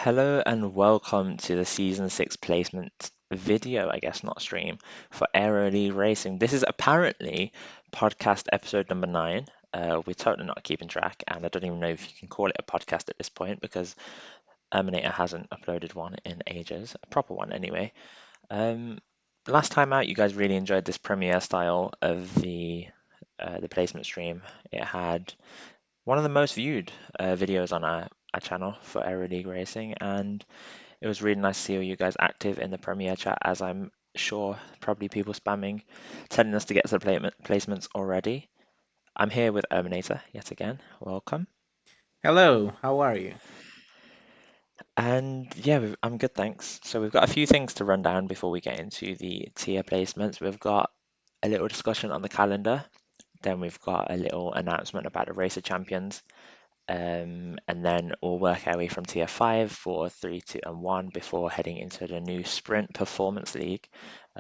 Hello and welcome to the season 6 placement video, I guess not stream, for Aero League Racing. This is apparently podcast episode number 9. We're totally not keeping track, and I don't even know if you can call it a podcast at this point because Terminator hasn't uploaded one in ages, a proper one anyway. Um, Last time out, you guys really enjoyed this premiere style of the placement stream. It had one of the most viewed videos on our channel for Aero League Racing, and it was really nice to see all you guys active in the Premiere chat, as I'm sure probably people spamming, telling us to get to the placements already. I'm here with Erminator yet again. Welcome. Hello, how are you? And yeah, I'm good, thanks. So we've got a few things to run down before we get into the tier placements. We've got a little discussion on the calendar. Then we've got a little announcement about the Racer Champions. And then we'll work our way from tier 5, 4, 3, 2, and 1 before heading into the new Sprint Performance League,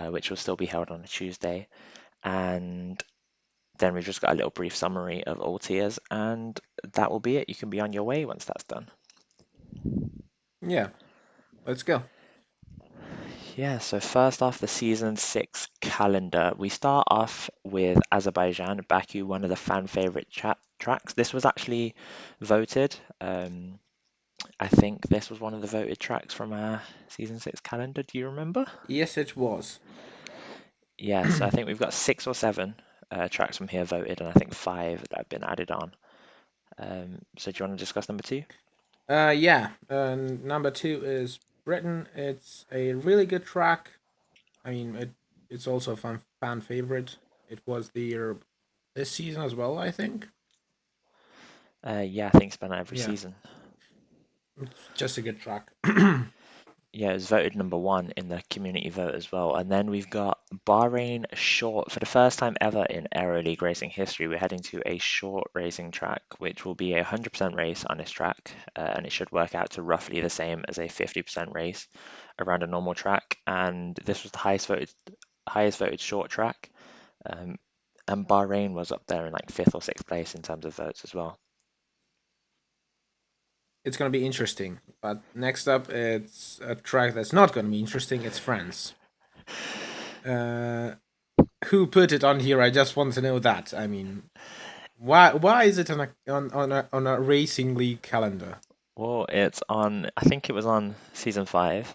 which will still be held on a Tuesday. And then we've just got a little brief summary of all tiers, and that will be it. You can be on your way once that's done. Yeah, let's go. Yeah, so first off, the season 6 calendar. We start off with Azerbaijan, Baku, one of the fan favorite tracks. This was actually voted. I think this was one of the voted tracks from our season 6 calendar. Do you remember? Yes, it was. Yes, I think we've got 6 or 7 tracks from here voted, and I think 5 that have been added on. So do you want to discuss number 2? Yeah, number two is Britain. It's a really good track. I mean, it's also a fan favorite. It was the this season as well, I think. Yeah, I think it's been out every Yeah, season. it's just a good track. Yeah, it was voted number 1 in the community vote as well. And then we've got Bahrain Short. For the first time ever in Aero League racing history, we're heading to a short racing track, which will be a 100% race on this track. And it should work out to roughly the same as a 50% race around a normal track. And this was the highest voted short track. Um, and Bahrain was up there in like 5th or 6th place in terms of votes as well. It's gonna be interesting. But next up, it's a track that's not gonna be interesting. It's France. Uh, who put it on here? I just want to know that. I mean, why is it on a racing league calendar? Well, it's on, I think it was on season 5,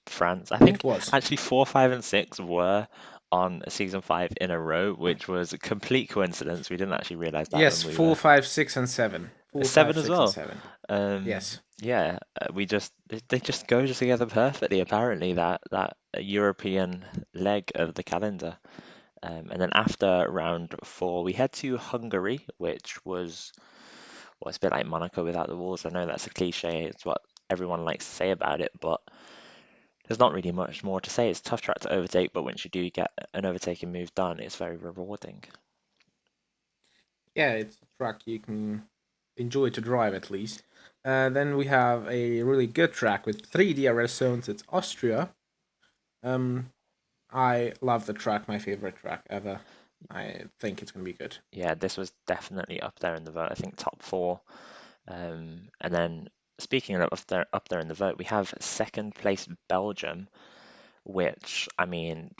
France. I It think was. actually 4, 5, and 6 were on season 5 in a row, which was a complete coincidence. We didn't actually realize that when Yes, we four, were five, six, and seven. Four, five, 7 as six, and well. seven. Um, Yes, yeah, we just they just go together perfectly, apparently, that European leg of the calendar. And then after round 4, we head to Hungary, which was, well, it's a bit like Monaco without the walls. I know that's a cliche. It's what everyone likes to say about it, but there's not really much more to say. It's a tough track to overtake, but once you do get an overtaking move done, it's very rewarding. yeah, it's a track you can enjoy to drive at least. Then we have a really good track with three DRS zones. It's Austria. Um, I love the track. My favorite track ever. I think it's gonna be good. Yeah, this was definitely up there in the vote. I think top 4. And then speaking of up there in the vote, we have second place Belgium, which I mean,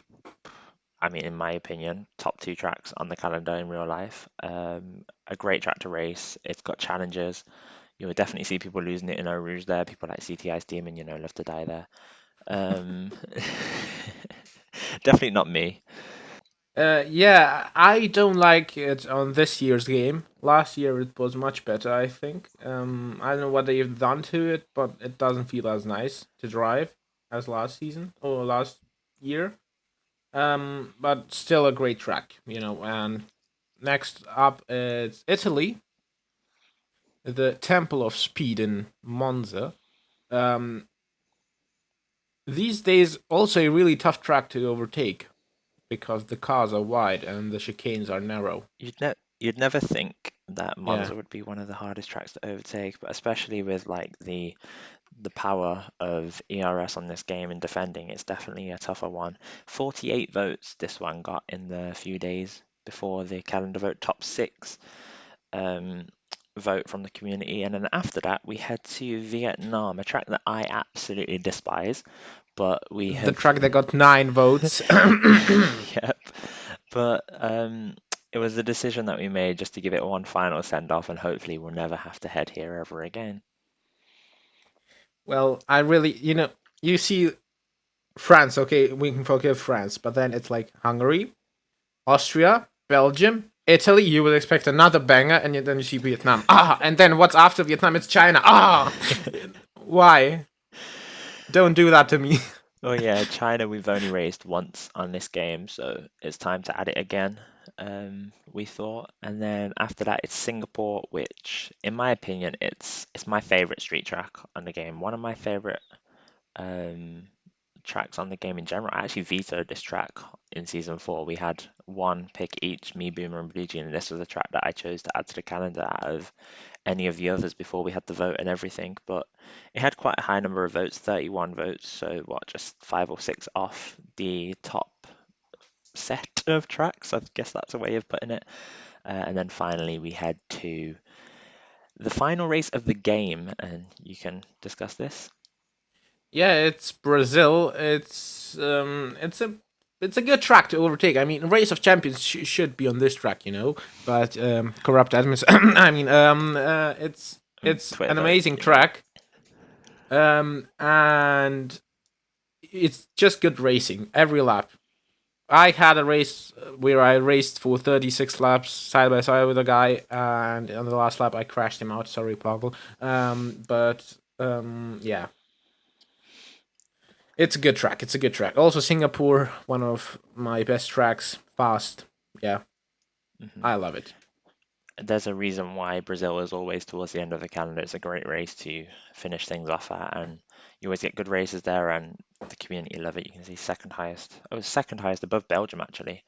in my opinion, top 2 tracks on the calendar in real life. A great track to race. It's got challenges. You will definitely see people losing it in Eau Rouge there. People like CTI Steam and love to die there. Um, definitely not me. Yeah, I don't like it on this year's game. Last year it was much better, I think. I don't know what they've done to it, but it doesn't feel as nice to drive as last season or last year. But still a great track. And next up is Italy, the Temple of Speed in Monza. Um, these days, also a really tough track to overtake because the cars are wide and the chicanes are narrow. You'd never think that Yeah, Monza would be one of the hardest tracks to overtake, but especially with like the power of ERS on this game and defending, it's definitely a tougher one. 48 votes this one got in the few days before the calendar vote top 6. Um, vote from the community, and then after that we head to Vietnam, a track that I absolutely despise, but we The have, track that got 9 votes. yep. But it was the decision that we made just to give it one final send off, and hopefully we'll never have to head here ever again. Well, I really, you see France. Okay, we can forgive France, but then it's like Hungary, Austria, Belgium, Italy. You would expect another banger, and then you see Vietnam. And then what's after Vietnam? It's China. Why? Don't do that to me. Oh yeah, China we've only raced once on this game, so it's time to add it again, we thought. And then after that it's Singapore, which in my opinion it's my favorite street track on the game. One of my favorite um tracks on the game in general. I actually vetoed this track in season 4. We had one pick each, me, Boomer, and Blue Jean, and this was a track that I chose to add to the calendar out of any of the others before we had the vote and everything. But it had quite a high number of votes, 31 votes, so what, just 5 or 6 off the top set of tracks. I guess that's a way of putting it. And then finally, we head to the final race of the game, and you can discuss this. Yeah, it's Brazil. It's a good track to overtake. I mean, Race of Champions should be on this track, but corrupt admins. I mean, it's Twitter an vote, amazing yeah. track, and it's just good racing every lap. I had a race where I raced for 36 laps side by side with a guy, and on the last lap I crashed him out. Sorry, Pavel. But yeah, it's a good track. It's a good track. Also, Singapore, one of my best tracks. Fast. Yeah, Mhm. I love it. There's a reason why Brazil is always towards the end of the calendar. It's a great race to finish things off at, and you always get good races there, and the community love it. You can see second highest. Oh, second highest above Belgium actually,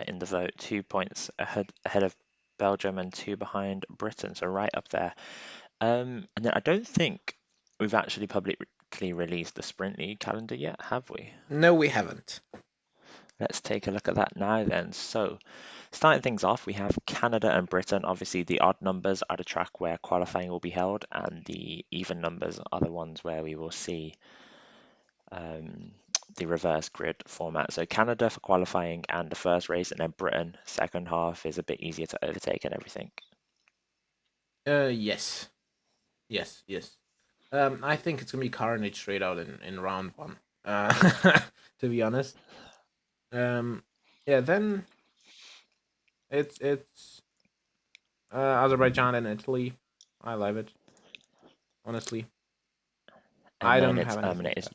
in the vote. 2 points ahead of Belgium and two behind Britain, so right up there. And then I don't think we've actually publicly released the Sprint League calendar yet, have we? No, we haven't. Let's take a look at that now then. So, starting things off, we have Canada and Britain. Obviously, the odd numbers are the track where qualifying will be held, and the even numbers are the ones where we will see um, the reverse grid format. So, Canada for qualifying and the first race, and then Britain, second half is a bit easier to overtake and everything. Yes, yes, yes. I think it's gonna be carnage straight out in round one. Uh, to be honest. Um, yeah. Then it's Azerbaijan and Italy. I love it. Honestly, I And then don't it's have anything to add.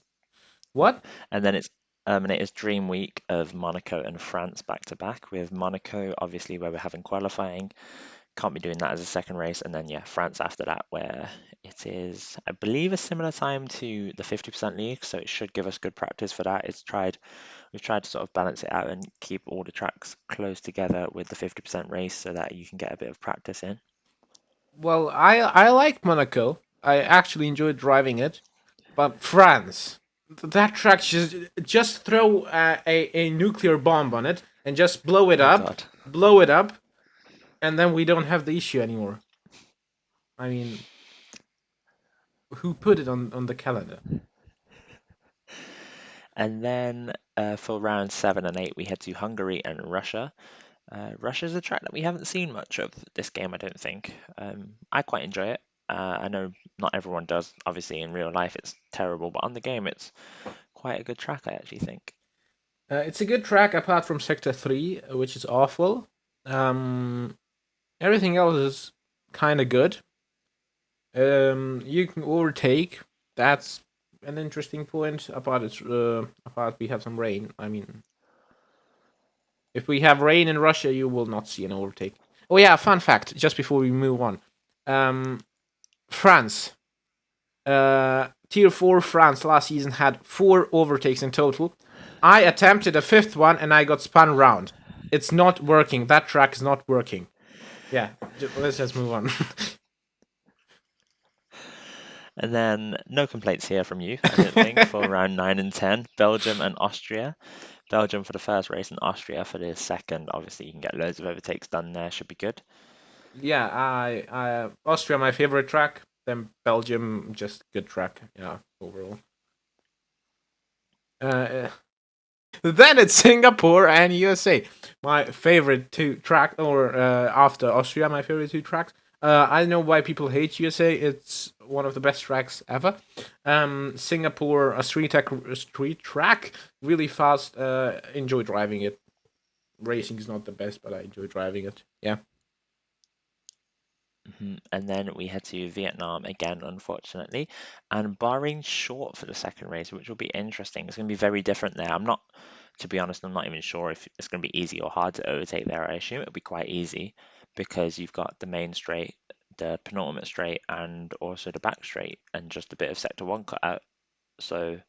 What? And then it's Terminator's Dream Week of Monaco and France back to back, with Monaco obviously where we're having qualifying. Can't be doing that as a second race, and then yeah, France after that where it is, I believe, a similar time to the 50% league, so it should give us good practice for that. We've tried to sort of balance it out and keep all the tracks close together with the 50% race so that you can get a bit of practice in. Well, I like Monaco. I actually enjoyed driving it, but France, that track just throw a nuclear bomb on it and just Oh God. blow it up, and then we don't have the issue anymore. I mean, who put it on the calendar? And then for round 7 and 8, we head to Hungary and Russia. Russia's a track that we haven't seen much of this game, I don't think. I quite enjoy it. I know not everyone does. Obviously, in real life, it's terrible, but on the game, it's quite a good track, I actually think. It's a good track apart from Sector 3, which is awful. Um, Everything else is kind of good. You can overtake. That's an interesting point. Apart we have some rain. I mean, if we have rain in Russia, you will not see an overtake. Oh yeah, fun fact. Just before we move on, um, France, Tier 4 France last season had 4 overtakes in total. I attempted a fifth one and I got spun round. It's not working. That track is not working. Yeah, let's just move on. And then no complaints here from you, I don't think, for round 9 and 10, Belgium and Austria. Belgium for the first race and Austria for the second. Obviously, you can get loads of overtakes done there, should be good. Yeah, I Austria my favorite track. Then Belgium just good track. Yeah, overall. Uh, then it's Singapore and USA. My favorite two track, or after Austria, my favorite two tracks. I know why people hate USA. It's one of the best tracks ever. Singapore, a street track, really fast. Enjoy driving it. Racing is not the best, but I enjoy driving it. Yeah. And then we head to Vietnam again, unfortunately, and Bahrain's short for the second race, which will be interesting. It's going to be very different there. To be honest, I'm not even sure if it's going to be easy or hard to overtake there. I assume it'll be quite easy because you've got the main straight, the penultimate straight, and also the back straight, and just a bit of sector one cut out. So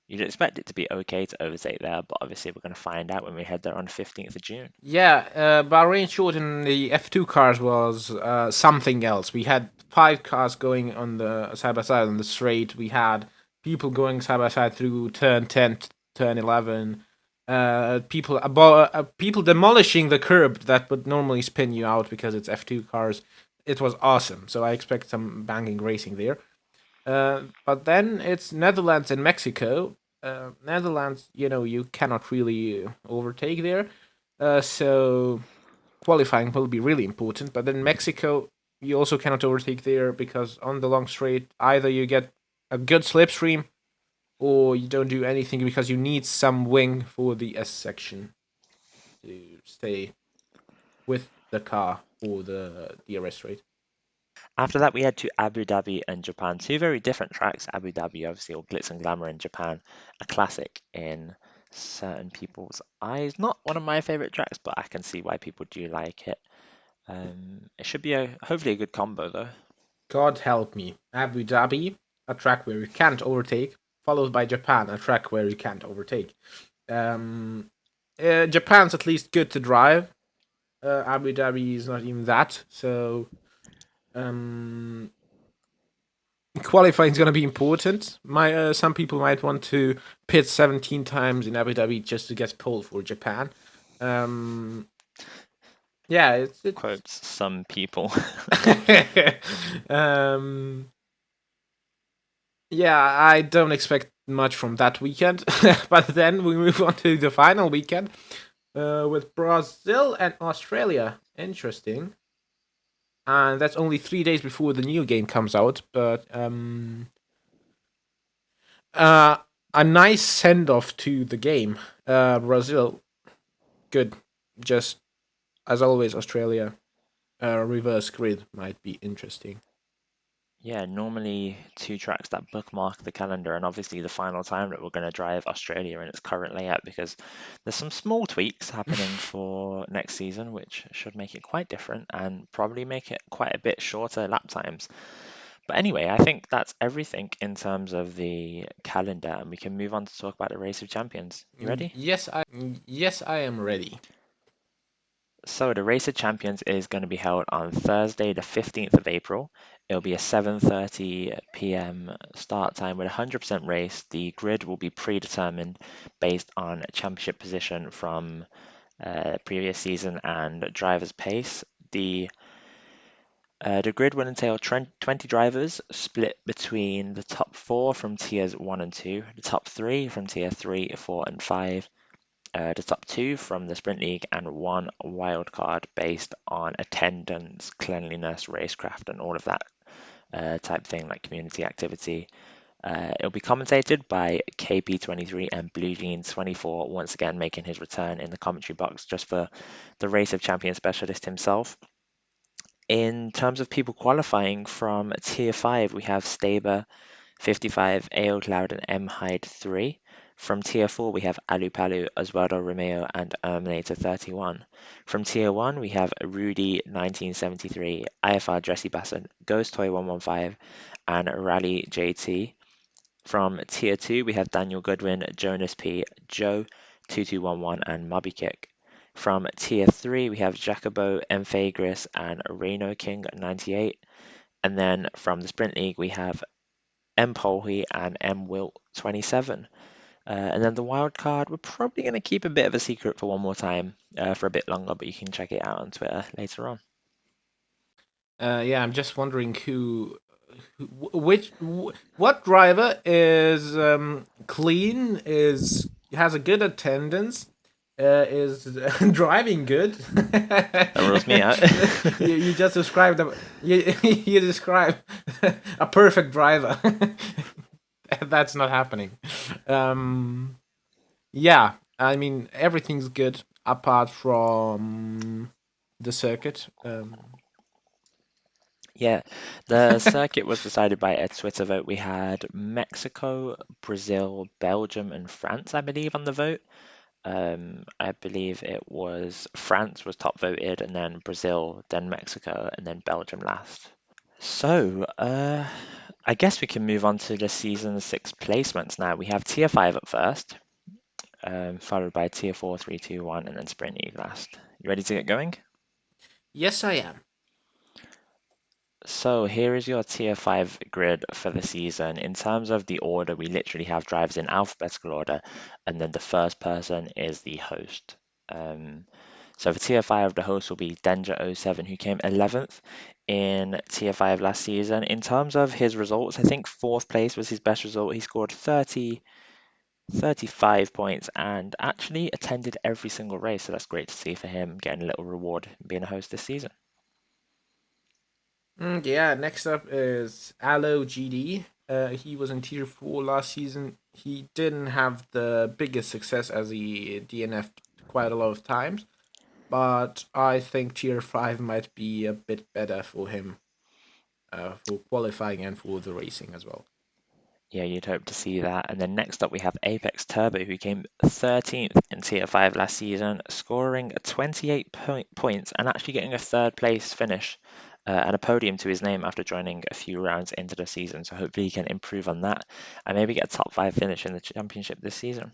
you'd expect it to be okay to overtake there, but obviously we're going to find out when we head there on 15th of June. Yeah, Bahrain short in the F2 cars was something else. We had five cars going on the side by side on the straight. We had people going side by side through turn 10, turn 11. People demolishing the curb that would normally spin you out because it's F2 cars. It was awesome. So I expect some banging racing there. But then it's Netherlands and Mexico. Netherlands, you cannot really overtake there. So qualifying will be really important. But then Mexico, you also cannot overtake there because on the long straight, either you get a good slipstream or you don't do anything because you need some wing for the S section to stay with the car for the DRS rate. After that, we head to Abu Dhabi and Japan. Two very different tracks. Abu Dhabi, obviously, all glitz and glamour, in Japan, a classic in certain people's eyes. Not one of my favorite tracks, but I can see why people do like it. It should be hopefully a good combo though. God help me. Abu Dhabi, a track where you can't overtake, followed by Japan, a track where you can't overtake. Um, Japan's at least good to drive. Abu Dhabi is not even that. So um, qualifying is going to be important. Some people might want to pit 17 times in Abu Dhabi just to get pole for Japan. Um, yeah, it's Quotes some people. um, yeah, I don't expect much from that weekend. But then we move on to the final weekend with Brazil and Australia. Interesting. And that's only 3 days before the new game comes out. But uh, a nice send off to the game. Brazil, good. Just as always, Australia. Reverse grid might be interesting. Yeah, normally two tracks that bookmark the calendar, and obviously the final time that we're going to drive Australia in its current layout because there's some small tweaks happening for next season, which should make it quite different and probably make it quite a bit shorter lap times. But anyway, I think that's everything in terms of the calendar, and we can move on to talk about the Race of Champions. You ready? Yes, I am ready. So the Race of Champions is going to be held on Thursday, the 15th of April. It'll be a 7:30 p.m. start time with a 100% race. The grid will be predetermined based on championship position from previous season and driver's pace. The grid will entail 20 drivers split between the top four from tiers 1 and 2, the top three from tier 3, 4, and 5, the top two from the Sprint League, and one wild card based on attendance, cleanliness, racecraft, and all of that type thing like community activity. It'll be commentated by KP23 and Blue Jeans 24, once again making his return in the commentary box just for the Race of Champions specialist himself. In terms of people qualifying from Tier 5, we have Staber, 55, AO Cloud, and M Hyde 3. From Tier 4, we have Alu Palu, Oswaldo Romeo, and Erminator 31. From Tier 1, we have Rudy 1973, IFR Jesse Bassett, Ghost Toy 115, and Rally JT. From Tier 2, we have Daniel Goodwin, Jonas P, Joe 2211, and Moby Kick. From Tier 3, we have Jacobo, Emphagris, and Reno King 98. And then from the Sprint League, we have M. Polhi and M. Wilt 27. And then the wild card, we're probably going to keep a bit of a secret for one more time for a bit longer, but you can check it out on Twitter later on. Yeah, I'm just wondering what driver is clean, is has a good attendance, is driving good. That rules me out. You just described you describe a perfect driver. That's not happening. Um, yeah, I mean everything's good apart from the circuit. Yeah, the circuit was decided by a Twitter vote. We had Mexico, Brazil, Belgium, and France, I believe, on the vote. I believe it was France was top voted, and then Brazil, then Mexico, and then Belgium last. So, I guess we can move on to the season six placements now. We have tier five at first, followed by tier four, three, two, one, and then Sprint League last. You ready to get going? Yes, I am. So here is your tier 5 grid for the season. In terms of the order, we literally have drivers in alphabetical order, and then the first person is the host. Um, so for tier 5, the host will be Danger07, who came 11th in tier 5 last season. In terms of his results, I think fourth place was his best result. He scored 35 points and actually attended every single race. So that's great to see for him getting a little reward being a host this season. Yeah, next up is Allo GD. He was in tier 4 last season. He didn't have the biggest success as he DNF'd quite a lot of times, but I think tier 5 might be a bit better for him, for qualifying and for the racing as well. Yeah, you'd hope to see that. And then next up, we have Apex Turbo, who came 13th in Tier 5 last season, scoring 28 points and actually getting a third place finish and a podium to his name after joining a few rounds into the season. So hopefully he can improve on that and maybe get a top 5 finish in the championship this season.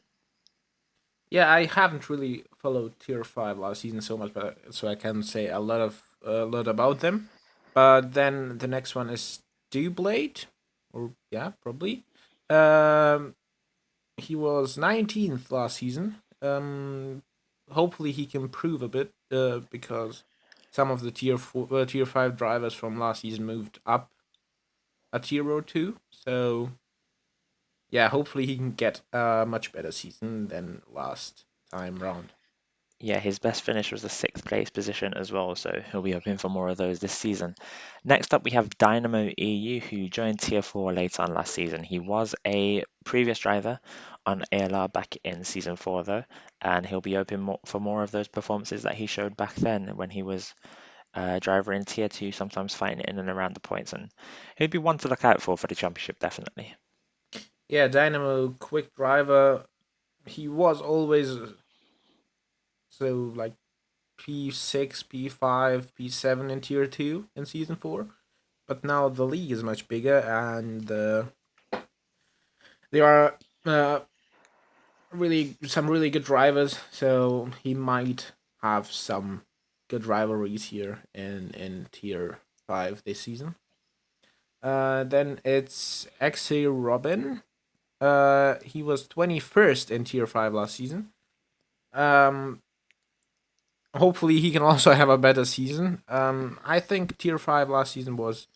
Yeah, I haven't really followed tier 5 last season so much, but so I can say a lot about them. But then the next one is Dewblade, or yeah, probably. Um, he was 19th last season. Hopefully he can improve a bit, because some of the tier 5 drivers from last season moved up a tier or two. So yeah, hopefully he can get a much better season than last time round. Yeah, his best finish was the sixth place position as well, so he'll be hoping for more of those this season. Next up, we have Dynamo EU, who joined Tier 4 late on last season. He was a previous driver on ALR back in Season 4, though, and he'll be hoping for more of those performances that he showed back then when he was a driver in Tier 2, sometimes fighting in and around the points, and he'd be one to look out for the championship, definitely. Yeah, Dynamo quick driver. He was always so like P6, P5, P7 in tier 2 in season 4. But now the league is much bigger, and there are really some really good drivers. So he might have some good rivalries here in tier 5 this season. Then it's XA Robin. He was 21st in tier 5 last season. Um, Hopefully he can also have a better season. I think tier 5 last season was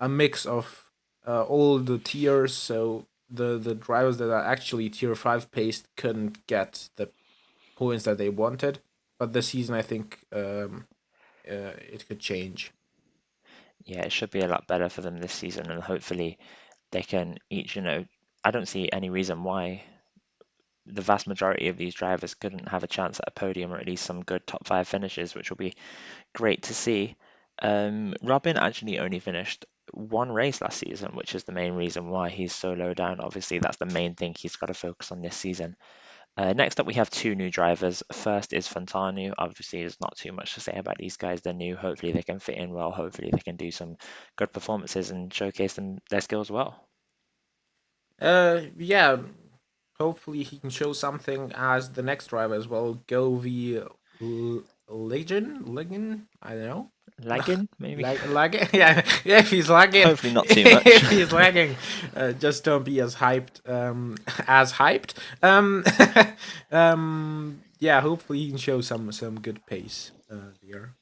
a mix of all the tiers, so the drivers that are actually tier 5 paced couldn't get the points that they wanted. But this season, I think it could change. Yeah, it should be a lot better for them this season, and hopefully they can each, I don't see any reason why the vast majority of these drivers couldn't have a chance at a podium or at least some good top five finishes, which will be great to see. Robin actually only finished one race last season, which is the main reason why he's so low down. Obviously, that's the main thing he's got to focus on this season. Next up, we have two new drivers. First is Fontanu. Obviously, there's not too much to say about these guys. They're new. Hopefully, they can fit in well. Hopefully, they can do some good performances and showcase their skills well. Yeah, hopefully he can show something as the next driver as well. Go the Legend. I don't know. Lagging, maybe? Lagging, yeah, yeah. If he's lagging, Hopefully, not too much. if he's lagging, just don't be as hyped, as hyped. Yeah. Hopefully, he can show some good pace there.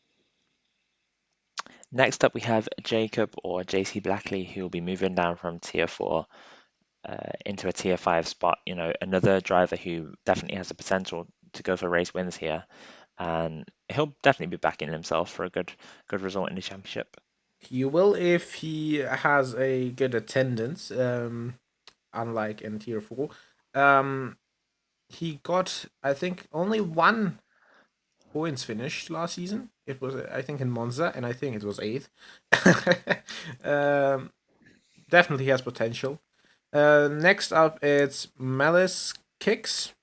Next up, we have Jacob or JC Blackley, who will be moving down from tier 4 into a tier 5 spot. You know, another driver who definitely has the potential to go for race wins here, and he'll definitely be backing himself for a good result in the championship. He will if he has a good attendance. Unlike in tier 4, um, he got, I think, only one points finished last season. It was, I think, in Monza, and I think it was eighth. um, Definitely has potential. Next up, it's Malice Kicks.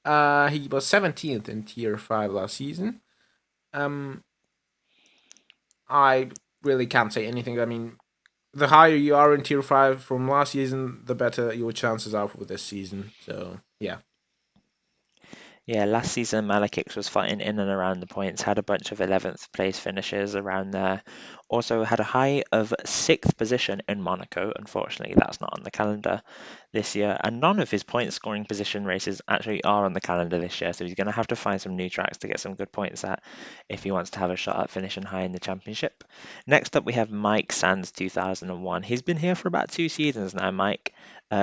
He was 17th in Tier 5 last season. Um, I really can't say anything. I mean, the higher you are in Tier 5 from last season, the better your chances are for this season. So, yeah. Yeah, last season Malakix was fighting in and around the points, had a bunch of 11th place finishes around there. Also had a high of 6th position in Monaco. Unfortunately, that's not on the calendar this year. And none of his point scoring position races actually are on the calendar this year. So he's going to have to find some new tracks to get some good points at if he wants to have a shot at finishing high in the championship. Next up, we have Mike Sands 2001. He's been here for about 2 seasons now, Mike.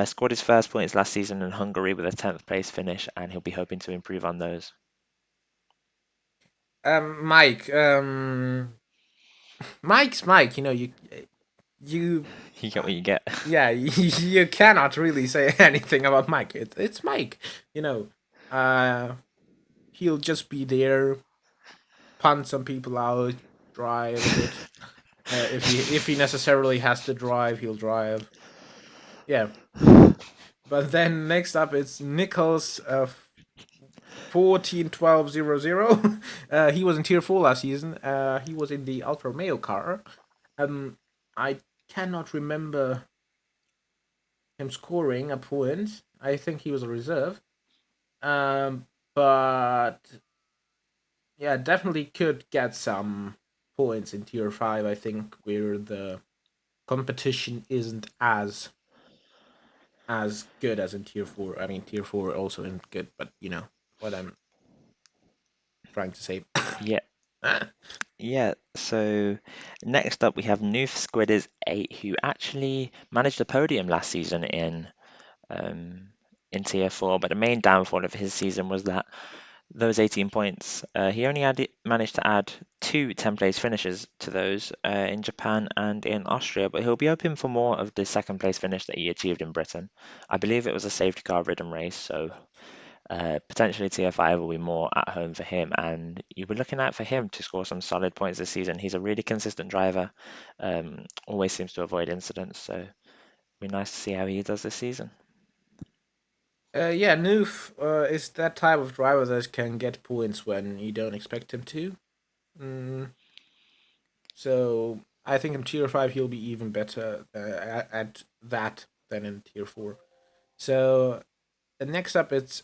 Scored his first points last season in Hungary with a 10th place finish, and he'll be hoping to improve on those. Mike. Mike's Mike. You know, you You get what you get. yeah, you cannot really say anything about Mike. It's Mike. You know, uh, he'll just be there, punt some people out, drive a bit. If he necessarily has to drive, he'll drive. Yeah, but then next up it's Nichols 141200. He was in tier 4 last season. He was in the Alfa Romeo car. I cannot remember him scoring a point. I think he was a reserve. But yeah, definitely could get some points in tier 5. I think where the competition isn't as good as in tier 4. I mean, tier 4 also isn't good, but you know what I'm trying to say. Yeah, yeah. So next up, we have Noof Squidders 8, who actually managed a podium last season um, in Tier 4. But the main downfall of his season was that those 18 points, he only managed to add two 10th place finishes to those in Japan and in Austria, but he'll be hoping for more of the second place finish that he achieved in Britain. I believe it was a safety car ridden race, so potentially TF5 will be more at home for him, and you'll be looking out for him to score some solid points this season. He's a really consistent driver, always seems to avoid incidents, so it'll be nice to see how he does this season. Yeah, Noof is that type of driver that can get points when you don't expect him to. Mm, so I think in tier 5 he'll be even better at that than in tier 4. So next up it's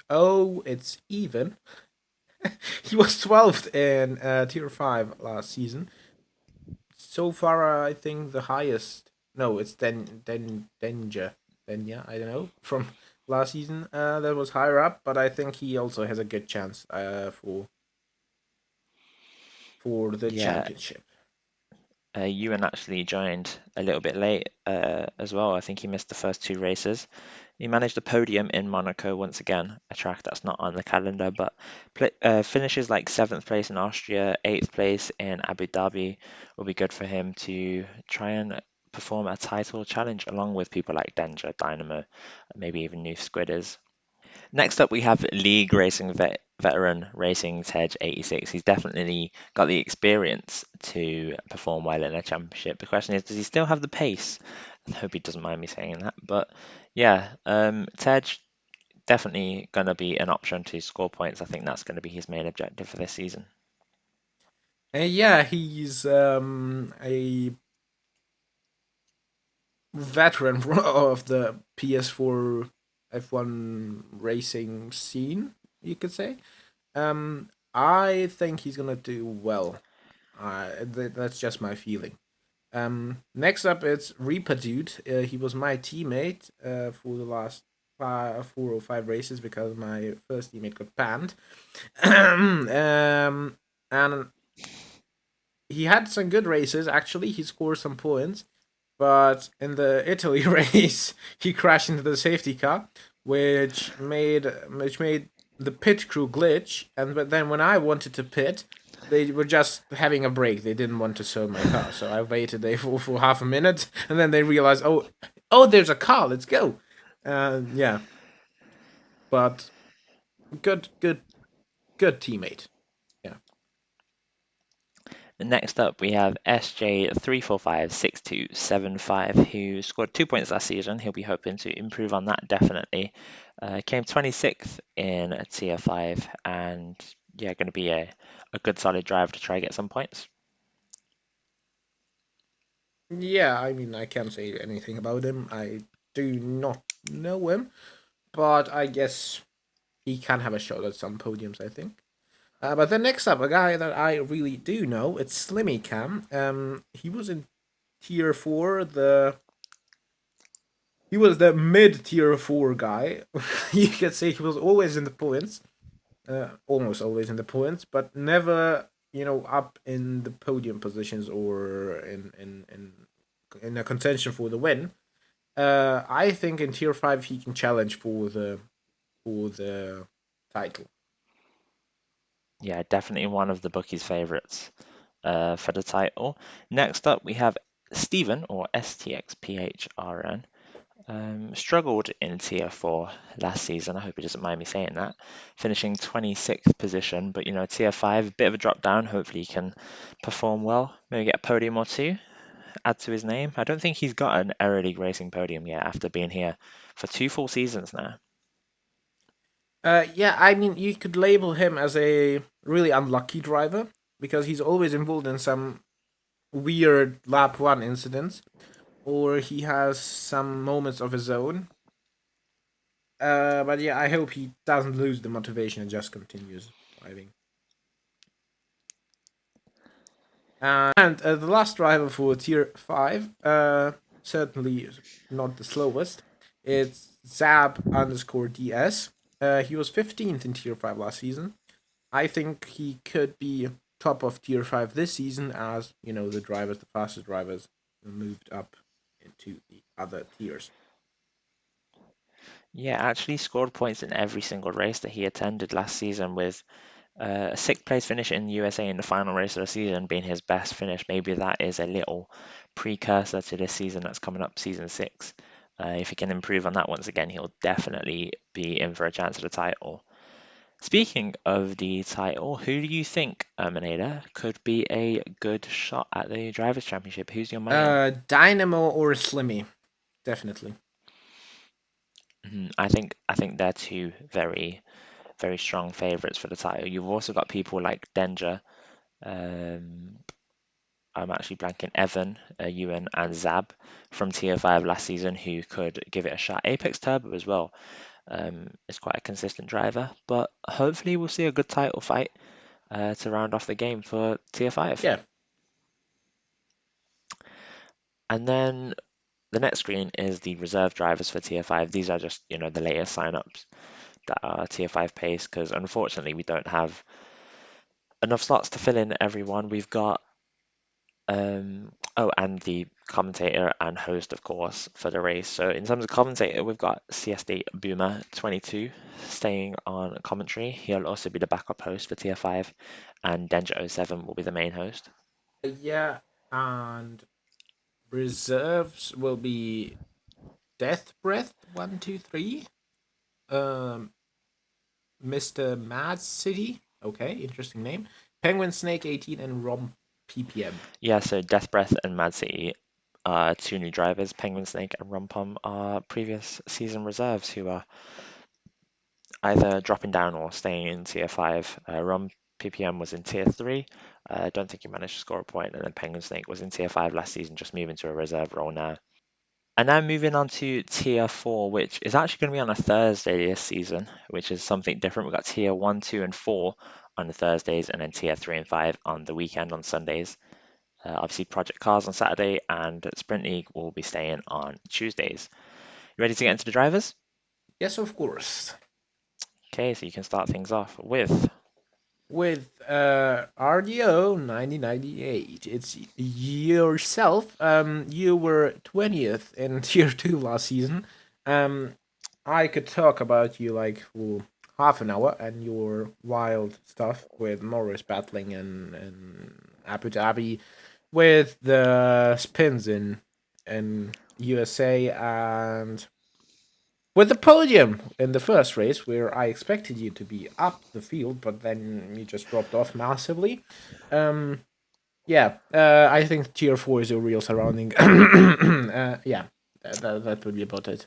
even. He was 12th in tier 5 last season. So far, I think the highest. No, it's Danger. Then yeah, I don't know from last season. That was higher up, but I think he also has a good chance for the Yeah, championship. Ewan actually joined a little bit late as well. I think he missed the first two races. He managed a podium in Monaco once again, a track that's not on the calendar, but finishes like 7th place in Austria, 8th place in Abu Dhabi will be good for him to try and perform a title challenge along with people like Danger, Dynamo, maybe even New Squidders. Next up, we have league racing veteran Racing Tej 86. He's definitely got the experience to perform well in a championship. The question is, does he still have the pace? I hope he doesn't mind me saying that. But yeah, Tej definitely going to be an option to score points. I think that's going to be his main objective for this season. And yeah, he's a veteran of the PS4 F1 racing scene, you could say. I think he's gonna do well. That's just my feeling. Next up, it's Repadude. He was my teammate for the last 4 or 5 races because my first teammate got banned. And he had some good races. Actually, he scored some points, but in the Italy race, he crashed into the safety car, which made the pit crew glitch. And but then when I wanted to pit, they were just having a break. They didn't want to serve my car, so I waited there for half a minute, and then they realized, oh, there's a car. Let's go. Yeah, but good teammate. Yeah. Next up, we have SJ3456275, who scored 2 points last season. He'll be hoping to improve on that definitely. Came 26th in Tier 5, and yeah, going to be a good solid driver to try get some points. Yeah, I mean, I can't say anything about him. I do not know him, but I guess he can have a shot at some podiums, I think. But then next up, a guy that I really do know, it's Slimmy Cam. He was in tier four. He was the mid tier four guy. You could say he was always in the points, almost always in the points, but never, up in the podium positions or in a contention for the win. I think in tier five he can challenge for the title. Yeah, definitely one of the bookies' favorites for the title. Next up, we have Stephen, or STXPHRN. Struggled in Tier 4 last season. I hope he doesn't mind me saying that. Finishing 26th position, but Tier 5, a bit of a drop down. Hopefully he can perform well. Maybe get a podium or two, add to his name. I don't think he's got an Aero League Racing podium yet after being here for 2 full seasons now. Yeah, I mean, you could label him as a really unlucky driver because he's always involved in some weird lap one incidents, or he has some moments of his own. But yeah, I hope he doesn't lose the motivation and just continues driving. And the last driver for tier five, certainly not the slowest. It's Zab underscore DS. He was 15th in tier five last season. I think he could be top of tier five this season, as the fastest drivers, moved up into the other tiers. Yeah, actually scored points in every single race that he attended last season with a sixth place finish in USA in the final race of the season being his best finish. Maybe that is a little precursor to this season that's coming up, season six. If he can improve on that once again, he'll definitely be in for a chance at the title. Speaking of the title, who do you think, Maneda, could be a good shot at the Drivers' Championship? Who's your money on? Dynamo or Slimmy, definitely. I think they're two very very strong favourites for the title. You've also got people like Danger. Um, I'm actually blanking Evan, Ewan, and Zab from Tier 5 last season who could give it a shot. Apex Turbo as well is quite a consistent driver, but hopefully we'll see a good title fight to round off the game for Tier 5. Yeah. And then the next screen is the reserve drivers for Tier 5. These are just, the latest signups that are Tier 5 pace because unfortunately we don't have enough slots to fill in everyone. We've got and the commentator and host, of course, for the race. So in terms of commentator, we've got CSD Boomer 22 staying on commentary. He'll also be the backup host for Tier 5, and Danger07 will be the main host. Yeah, and reserves will be Death Breath 123, um, Mr. Mad City. Okay, interesting name. Penguin Snake 18 and Rom PPM. Yeah, so Death Breath and Mad City are two new drivers. Penguin Snake and Rumpum are previous season reserves who are either dropping down or staying in Tier 5. Rum PPM was in Tier 3. I don't think he managed to score a point, and then Penguin Snake was in Tier 5 last season, just moving to a reserve role now. And now moving on to Tier 4, which is actually going to be on a Thursday this season, which is something different. We've got Tier 1, 2, and 4 on the Thursdays, and then Tier 3 and 5 on the weekend on Sundays. Obviously, Project Cars on Saturday, and Sprint League will be staying on Tuesdays. You ready to get into the drivers? Yes, of course. Okay, so you can start things off with with RDO 1998. It's yourself. You were 20th in Tier 2 last season. Um, I could talk about you like for half an hour and your wild stuff with Norris battling and Abu Dhabi with the spins in USA and with the podium in the first race, where I expected you to be up the field, but then you just dropped off massively. Um, yeah, I think Tier 4 is a real surrounding. Yeah, that would be about it.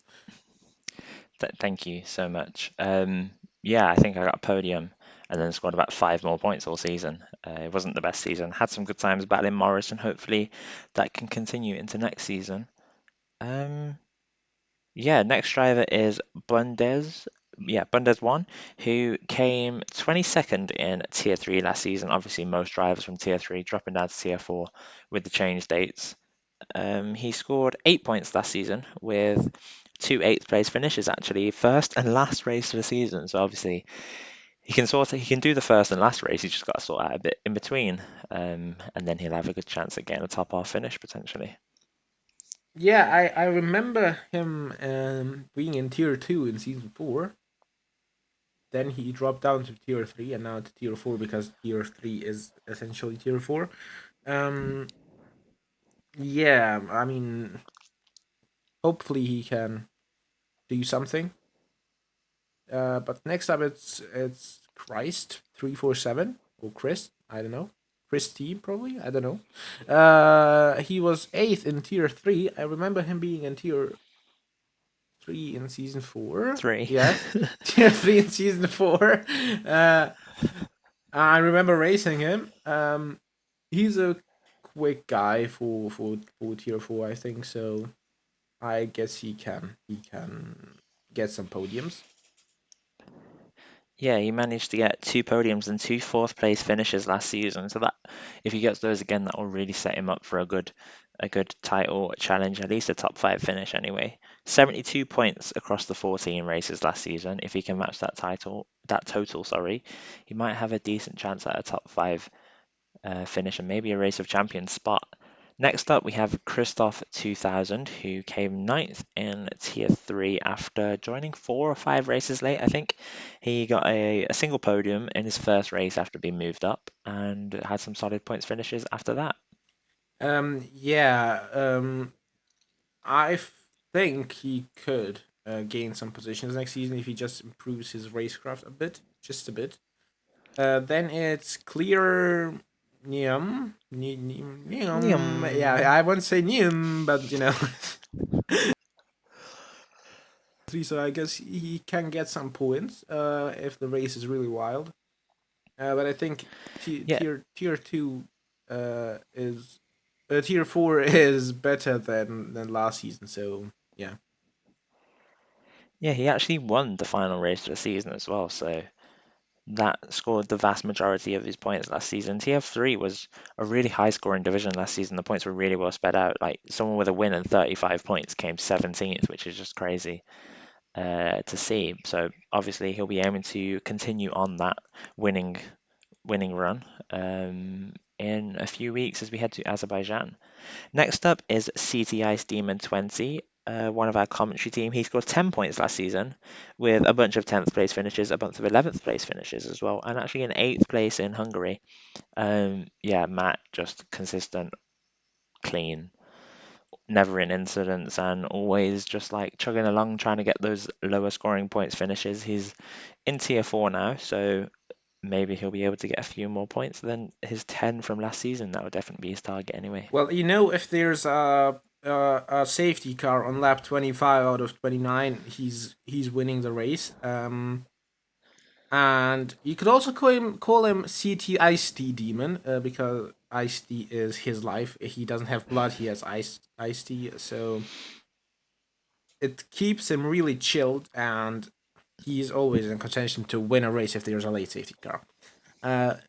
Thank you so much. Yeah, I think I got a podium and then scored about 5 more points all season. It wasn't the best season. Had some good times battling Morris, and hopefully that can continue into next season. Um, yeah, next driver is Bundes. Yeah, Bundes 1, who came 22nd in Tier 3 last season. Obviously, most drivers from Tier 3 dropping down to Tier 4 with the change dates. He scored 8 points last season with two eighth place finishes, actually, first and last race of the season. So obviously he can do the first and last race. He's just got to sort out a bit in between, and then he'll have a good chance at getting a top half finish potentially. Yeah, I remember him being in Tier 2 in Season 4. Then he dropped down to Tier 3 and now to Tier 4 because Tier 3 is essentially Tier 4. Um, yeah, I mean, hopefully he can do something. But next up it's Christ 347 or Chris. I don't know. Chris T probably. I don't know. He was eighth in tier 3. I remember him being in tier 3 in season 4. Three. Yes, tier 3 in season 4. Uh, I remember racing him. He's a quick guy for tier 4. I think so. I guess he can get some podiums. Yeah, he managed to get 2 podiums and two fourth place finishes last season. So that if he gets those again, that will really set him up for a good title challenge, at least a top five finish anyway. 72 points across the 14 races last season. If he can match that total, sorry, he might have a decent chance at a top five finish and maybe a Race of Champions spot. Next up, we have Christoph 2000, who came ninth in Tier 3 after joining 4 or 5 races late, I think. He got a single podium in his first race after being moved up and had some solid points finishes after that. Yeah. I think he could gain some positions next season if he just improves his racecraft a bit, just a bit. Then it's clear. Yeah, Yum. I won't say Nium, but so I guess he can get some points if the race is really wild. But I think Yeah, tier 2 is tier 4 is better than last season. So yeah. yeah, he actually won the final race of the season as well, so that scored the vast majority of his points last season. TF3 was a really high scoring division last season. The points were really well spread out. Like someone with a win and 35 points came 17th, which is just crazy to see. So obviously he'll be aiming to continue on that winning winning run in a few weeks as we head to Azerbaijan. Next up is CT Ice Demon 20, one of our commentary team. He scored 10 points last season with a bunch of 10th place finishes, a bunch of 11th place finishes as well, and actually an 8th place in Hungary. Yeah, Matt, just consistent, clean, never in incidents, and always just like chugging along trying to get those lower scoring points finishes. He's in tier 4 now, so maybe he'll be able to get a few more points than his 10 from last season. That would definitely be his target anyway. Well, if there's a safety car on lap 25 out of 29, he's winning the race. And you could also call him CT Ice T Demon because Ice T is his life. He doesn't have blood; he has Ice T, so it keeps him really chilled, and he's always in contention to win a race if there's a late safety car.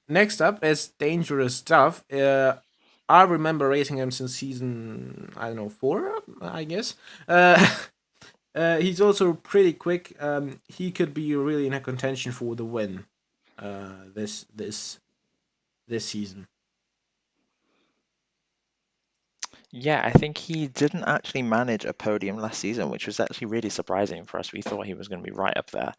Next up is Dangerous Stuff. I remember racing him since season, I don't know, 4, I guess. He's also pretty quick. He could be really in a contention for the win. this season. Yeah, I think he didn't actually manage a podium last season, which was actually really surprising for us. We thought he was going to be right up there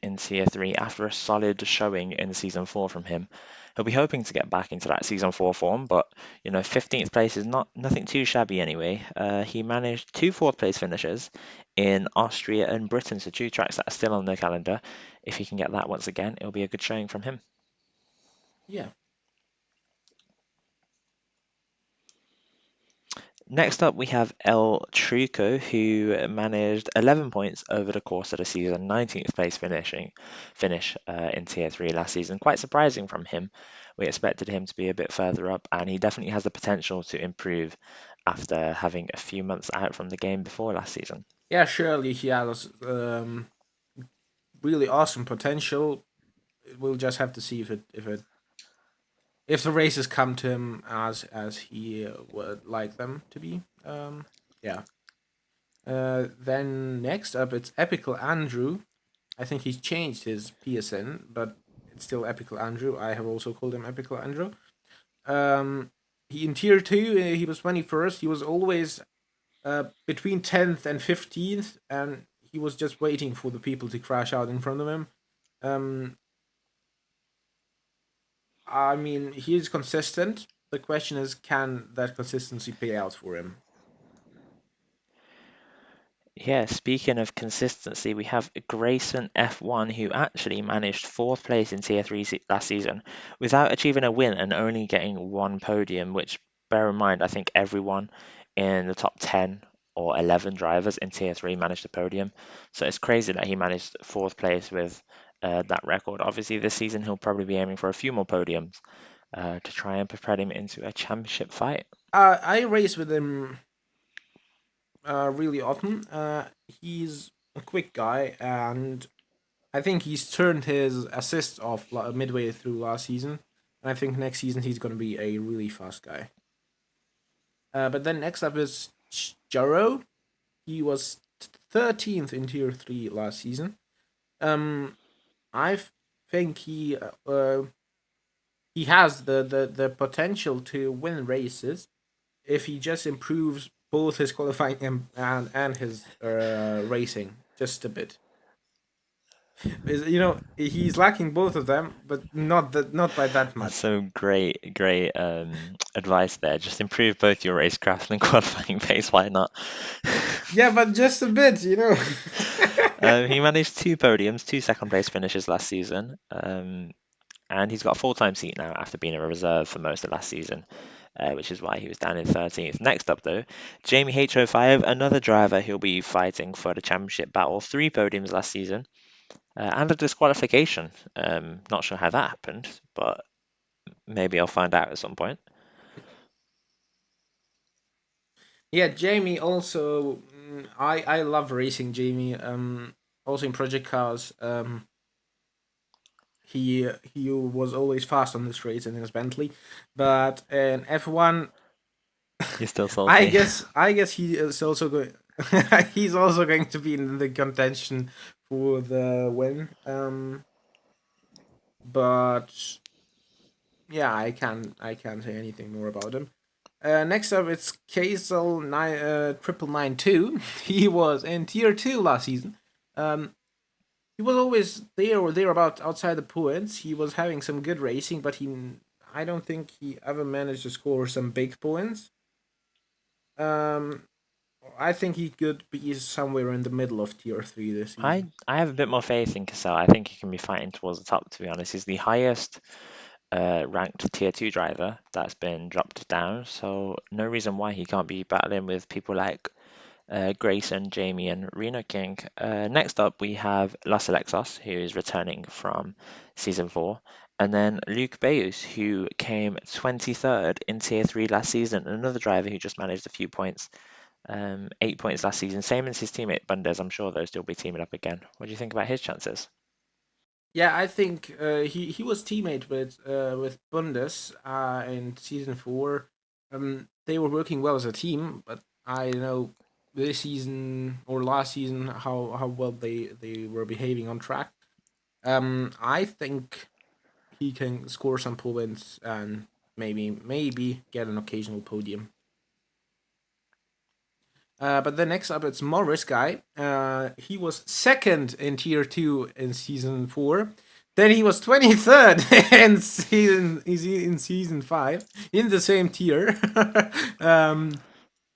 in Tier 3 after a solid showing in Season 4 from him. He'll be hoping to get back into that Season 4 form, but 15th place is not nothing too shabby anyway. He managed two fourth place finishes in Austria and Britain, so two tracks that are still on the calendar. If he can get that once again, it'll be a good showing from him. Yeah. Next up, we have El Truco, who managed 11 points over the course of the season, 19th place finish in Tier 3 last season. Quite surprising from him. We expected him to be a bit further up, and he definitely has the potential to improve after having a few months out from the game before last season. Yeah, surely he has really awesome potential. We'll just have to see if the races come to him as he would like them to be. Yeah. Then next up, it's Epical Andrew. I think he's changed his PSN, but it's still Epical Andrew. I have also called him Epical Andrew. He in tier two, he was 21st. He was always between 10th and 15th, and he was just waiting for the people to crash out in front of him. Um, I mean, he is consistent. The question is, can that consistency pay out for him? Yeah, speaking of consistency, we have Grayson F1, who actually managed fourth place in Tier 3 last season without achieving a win and only getting one podium, which, bear in mind, I think everyone in the top 10 or 11 drivers in Tier 3 managed a podium. So it's crazy that he managed fourth place with that record. Obviously, this season he'll probably be aiming for a few more podiums to try and propel him into a championship fight. I race with him really often. He's a quick guy, and I think he's turned his assists off midway through last season. And I think next season he's going to be a really fast guy. But then next up is Jaro. He was 13th in Tier 3 last season. Um, I think he has the potential to win races if he just improves both his qualifying and his racing just a bit. He's lacking both of them, but not by that That's much. so great advice there. Just improve both your racecraft and qualifying pace. Why not? Yeah, but just a bit. He managed two podiums, two second place finishes last season, and he's got a full-time seat now after being a reserve for most of last season, which is why he was down in 13th. Next up, though, Jamie H05, another driver who'll be fighting for the championship battle. Three podiums last season, and a disqualification. Not sure how that happened, but maybe I'll find out at some point. Yeah, Jamie also. I love racing Jamie. Also in Project Cars. He was always fast on the straights and in his Bentley, but in F1, You're still I salty. guess I guess he is also going. He's also going to be in the contention for the win. But yeah, I can't say anything more about him. Next up, it's Kazel 992. He was in tier two last season. Um, he was always there or thereabout outside the points. He was having some good racing, but I don't think he ever managed to score some big points. Um, I think he could be somewhere in the middle of tier three this I season. I have a bit more faith in Cassell. I think he can be fighting towards the top, to be honest. He's the highest ranked tier 2 driver that's been dropped down, so no reason why he can't be battling with people like Grayson, Jamie, and Reno King. Next up, we have Los Alexos, who is returning from Season 4, and then Luke Bayus, who came 23rd in Tier 3 last season, another driver who just managed a few points, 8 points last season, same as his teammate Bundes. I'm sure they'll still be teaming up again. What do you think about his chances? Yeah, I think he was teammate with Bundes in season four. They were working well as a team, but I don't know this season or last season how well they were behaving on track. I think he can score some points and maybe get an occasional podium. But then next up, it's Morris guy. He was second in tier 2 in season 4. Then he was 23rd in season 5 in the same tier. um,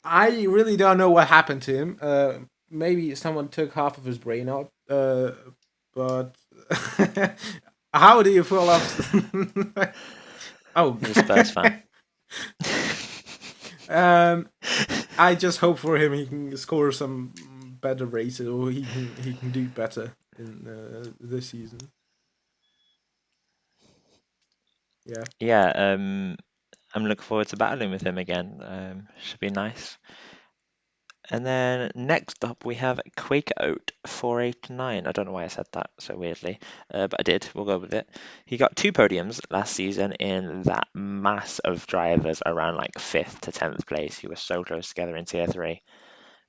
I really don't know what happened to him. Maybe someone took half of his brain out. But how do you fall off? Oh, He's a Spurs fan. um, I just hope for him he can score some better races, or he can do better in this season. Yeah, Yeah, I'm looking forward to battling with him again. Should be nice. And then next up we have Quakeoat 489. I don't know why I said that so weirdly, but I did. We'll go with it. He got two podiums last season in that mass of drivers around like fifth to 10th place who were so close together in tier three.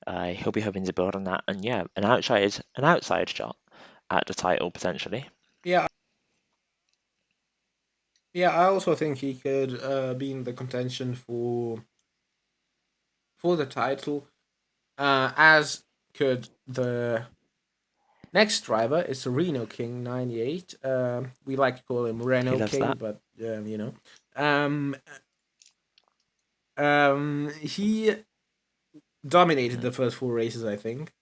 He'll be hoping to build on that, and yeah, an outside shot at the title potentially. yeah, yeah. I also think he could be in the contention for the title. As could the next driver. It's Reno King 98. We like to call him He Reno loves King, that. but um, he dominated Mhm. the first four races, I think.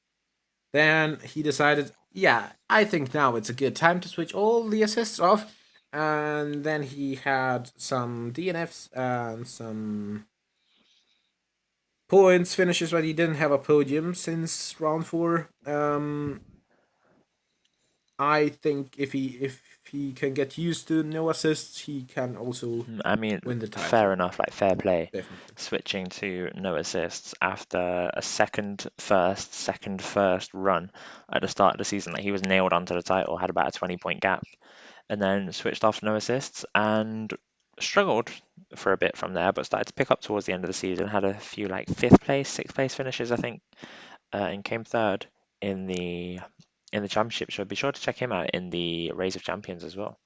Then he decided, yeah, I think now it's a good time to switch all the assists off. And then he had some DNFs and some points finishes, but he didn't have a podium since round four. I think if he can get used to no assists, he can also I mean, win the fair title. enough, like fair play. Definitely. Switching to no assists after a second first run at the start of the season. Like he was nailed onto the title, had about a 20-point gap, and then switched off no assists and struggled for a bit from there, but started to pick up towards the end of the season. Had a few like fifth place, sixth place finishes, I think, and came third in the championship. So be sure to check him out in the Race of Champions as well.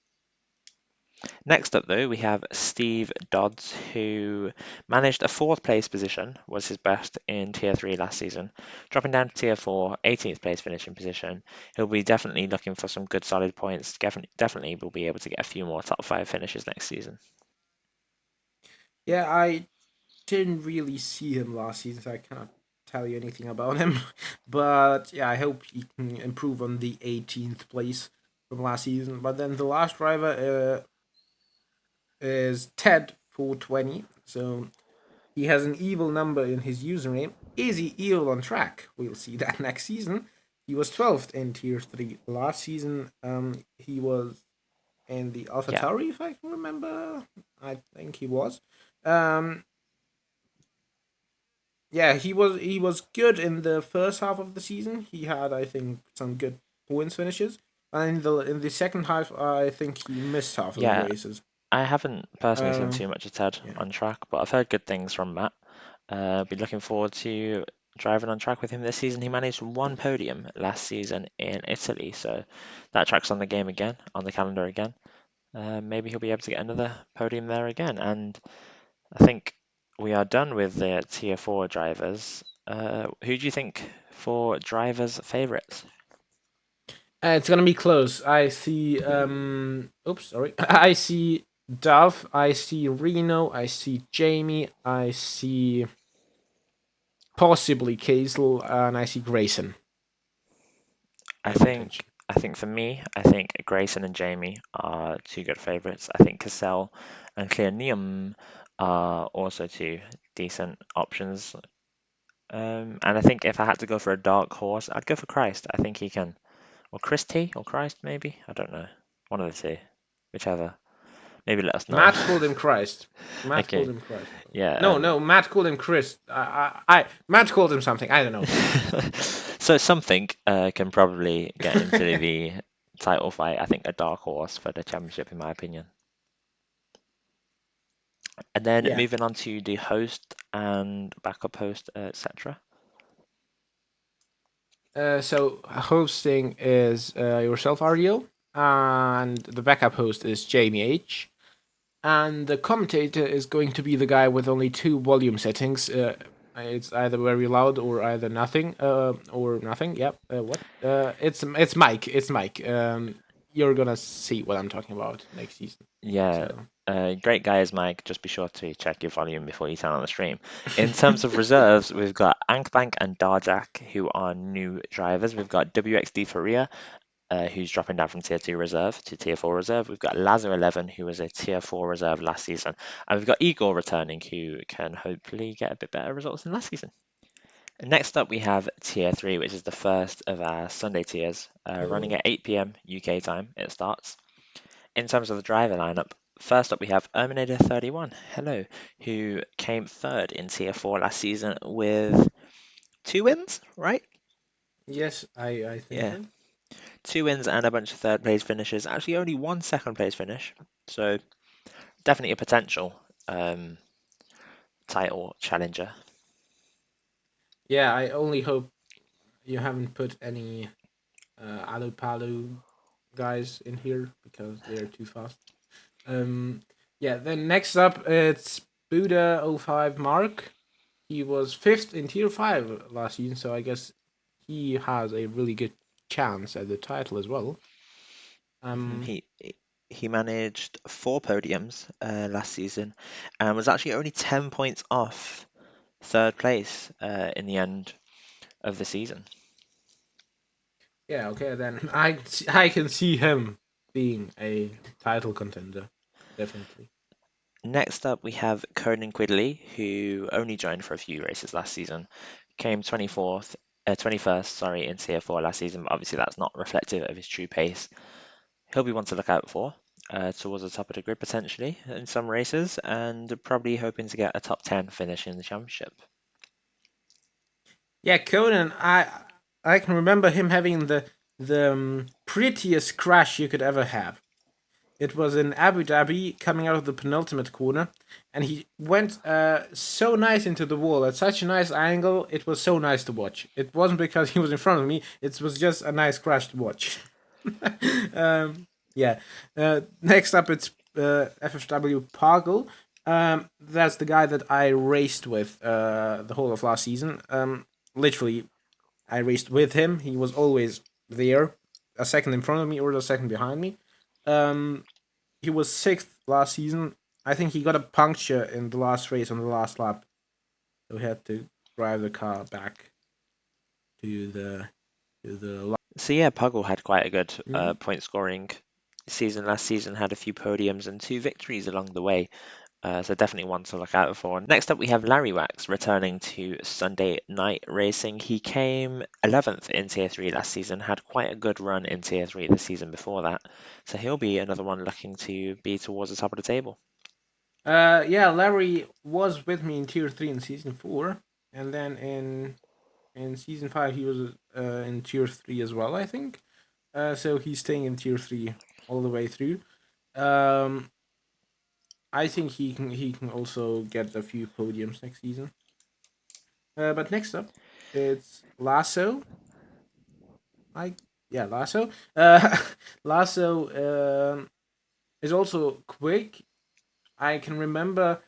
Next up, though, we have Steve Dodds, who managed a fourth place position, was his best in Tier 3 last season. Dropping down to Tier 4, 18th place finishing position. He'll be definitely looking for some good solid points. Definitely will be able to get a few more top 5 finishes next season. Yeah, I didn't really see him last season, so I cannot tell you anything about him. But yeah, I hope he can improve on the 18th place from last season. But then the last driver is Ted 420. So he has an evil number in his username. Is he evil on track? We'll see that next season. He was 12th in Tier 3 last season. He was in the Yeah, AlphaTauri, if I can remember. I think he was. Um, yeah, he was good in the first half of the season. He had, I think, some good points finishes. And in the second half, I think he missed half of the yeah. races. I haven't personally seen Um, too much of Ted yeah. on track, but I've heard good things from Matt. Be looking forward to driving on track with him this season. He managed one podium last season in Italy, so that track's on the game again, on the calendar again. Maybe he'll be able to get another podium there again. And I think we are done with the Tier 4 drivers. Who do you think for drivers' favourites? It's gonna be close. I see. Oops, sorry. I see Dove. I see Reno. I see Jamie. I see possibly Kazel, and I see Grayson I think potentially. I think for me, I think Grayson and Jamie are two good favourites. I think Cassell and Clear Neum are also two decent options. And I think if I had to go for a dark horse, I'd go for Christ. I think he can, or Christy, or Christ maybe. I don't know. One of the two, whichever. Maybe let us know. Matt called him Christ. Matt called Okay, him Christ. yeah. No, no. Matt called him Chris. Matt called him something. I don't know. So something can probably get into the title fight. I think a dark horse for the championship, in my opinion. And then Yeah. moving on to the host and backup host, etc. So hosting is yourself, RDO. and the backup host is Jamie H. And the commentator is going to be the guy with only two volume settings. It's either very loud or either nothing. Or nothing. Yep. What? It's Mike. It's Mike. You're gonna see what I'm talking about next season. Yeah, So great guy is Mike. Just be sure to check your volume before you turn on the stream. In terms of reserves, we've got Ankbank and Darjak, who are new drivers. We've got WXD Faria, who's dropping down from Tier 2 reserve to Tier 4 reserve. We've got Lazo 11, who was a Tier 4 reserve last season. And we've got Igor returning, who can hopefully get a bit better results than last season. Next up, we have Tier 3, which is the first of our Sunday tiers, running at 8 p.m. UK time. It starts. In terms of the driver lineup, first up we have Erminator31, hello, who came third in Tier 4 last season with two wins, right? yes, I think Yeah, so. two wins and a bunch of third place finishes. Actually, only one second place finish, so definitely a potential um, title challenger. Yeah, I only hope you haven't put any Alu Palu guys in here because they are too fast. Um, yeah. Then next up, it's Buddha 05 Mark. He was fifth in Tier 5 last season, so I guess he has a really good chance at the title as well. Mhm. Um, He managed four podiums last season and was actually only 10 points off third place in the end of the season. yeah, okay, then I can see him being a title contender, definitely. Next up, we have Conan Quigley, who only joined for a few races last season. Came 21st, sorry, in Tier 4 last season, but obviously that's not reflective of his true pace. He'll be one to look out for towards the top of the grid potentially in some races, and probably hoping to get a top 10 finish in the championship. Yeah, Conan, I can remember him having the prettiest crash you could ever have. It was in Abu Dhabi, coming out of the penultimate corner, and he went so nice into the wall at such a nice angle. It was so nice to watch. It wasn't because he was in front of me; it was just a nice crash to watch. Yeah. Next up, it's FFW Poggle. That's the guy that I raced with the whole of last season. Literally, I raced with him. He was always there, a second in front of me or a second behind me. Um, he was sixth last season. I think he got a puncture in the last race on the last lap, so he had to drive the car back to the. So yeah, Puggle had quite a good Mhm. point scoring season last season, had a few podiums and two victories along the way. So definitely one to look out for. Next up, we have Larry Wax returning to Sunday night racing. He came 11th in Tier 3 last season, had quite a good run in Tier 3 the season before that. So he'll be another one looking to be towards the top of the table. Yeah, Larry was with me in Tier 3 in Season 4, and then in Season 5 he was in Tier 3 as well, I think. So he's staying in Tier 3 all the way through. Um, I think he can also get a few podiums next season. But next up, it's Lasso. I Yeah, Lasso. Lasso is also quick. I can remember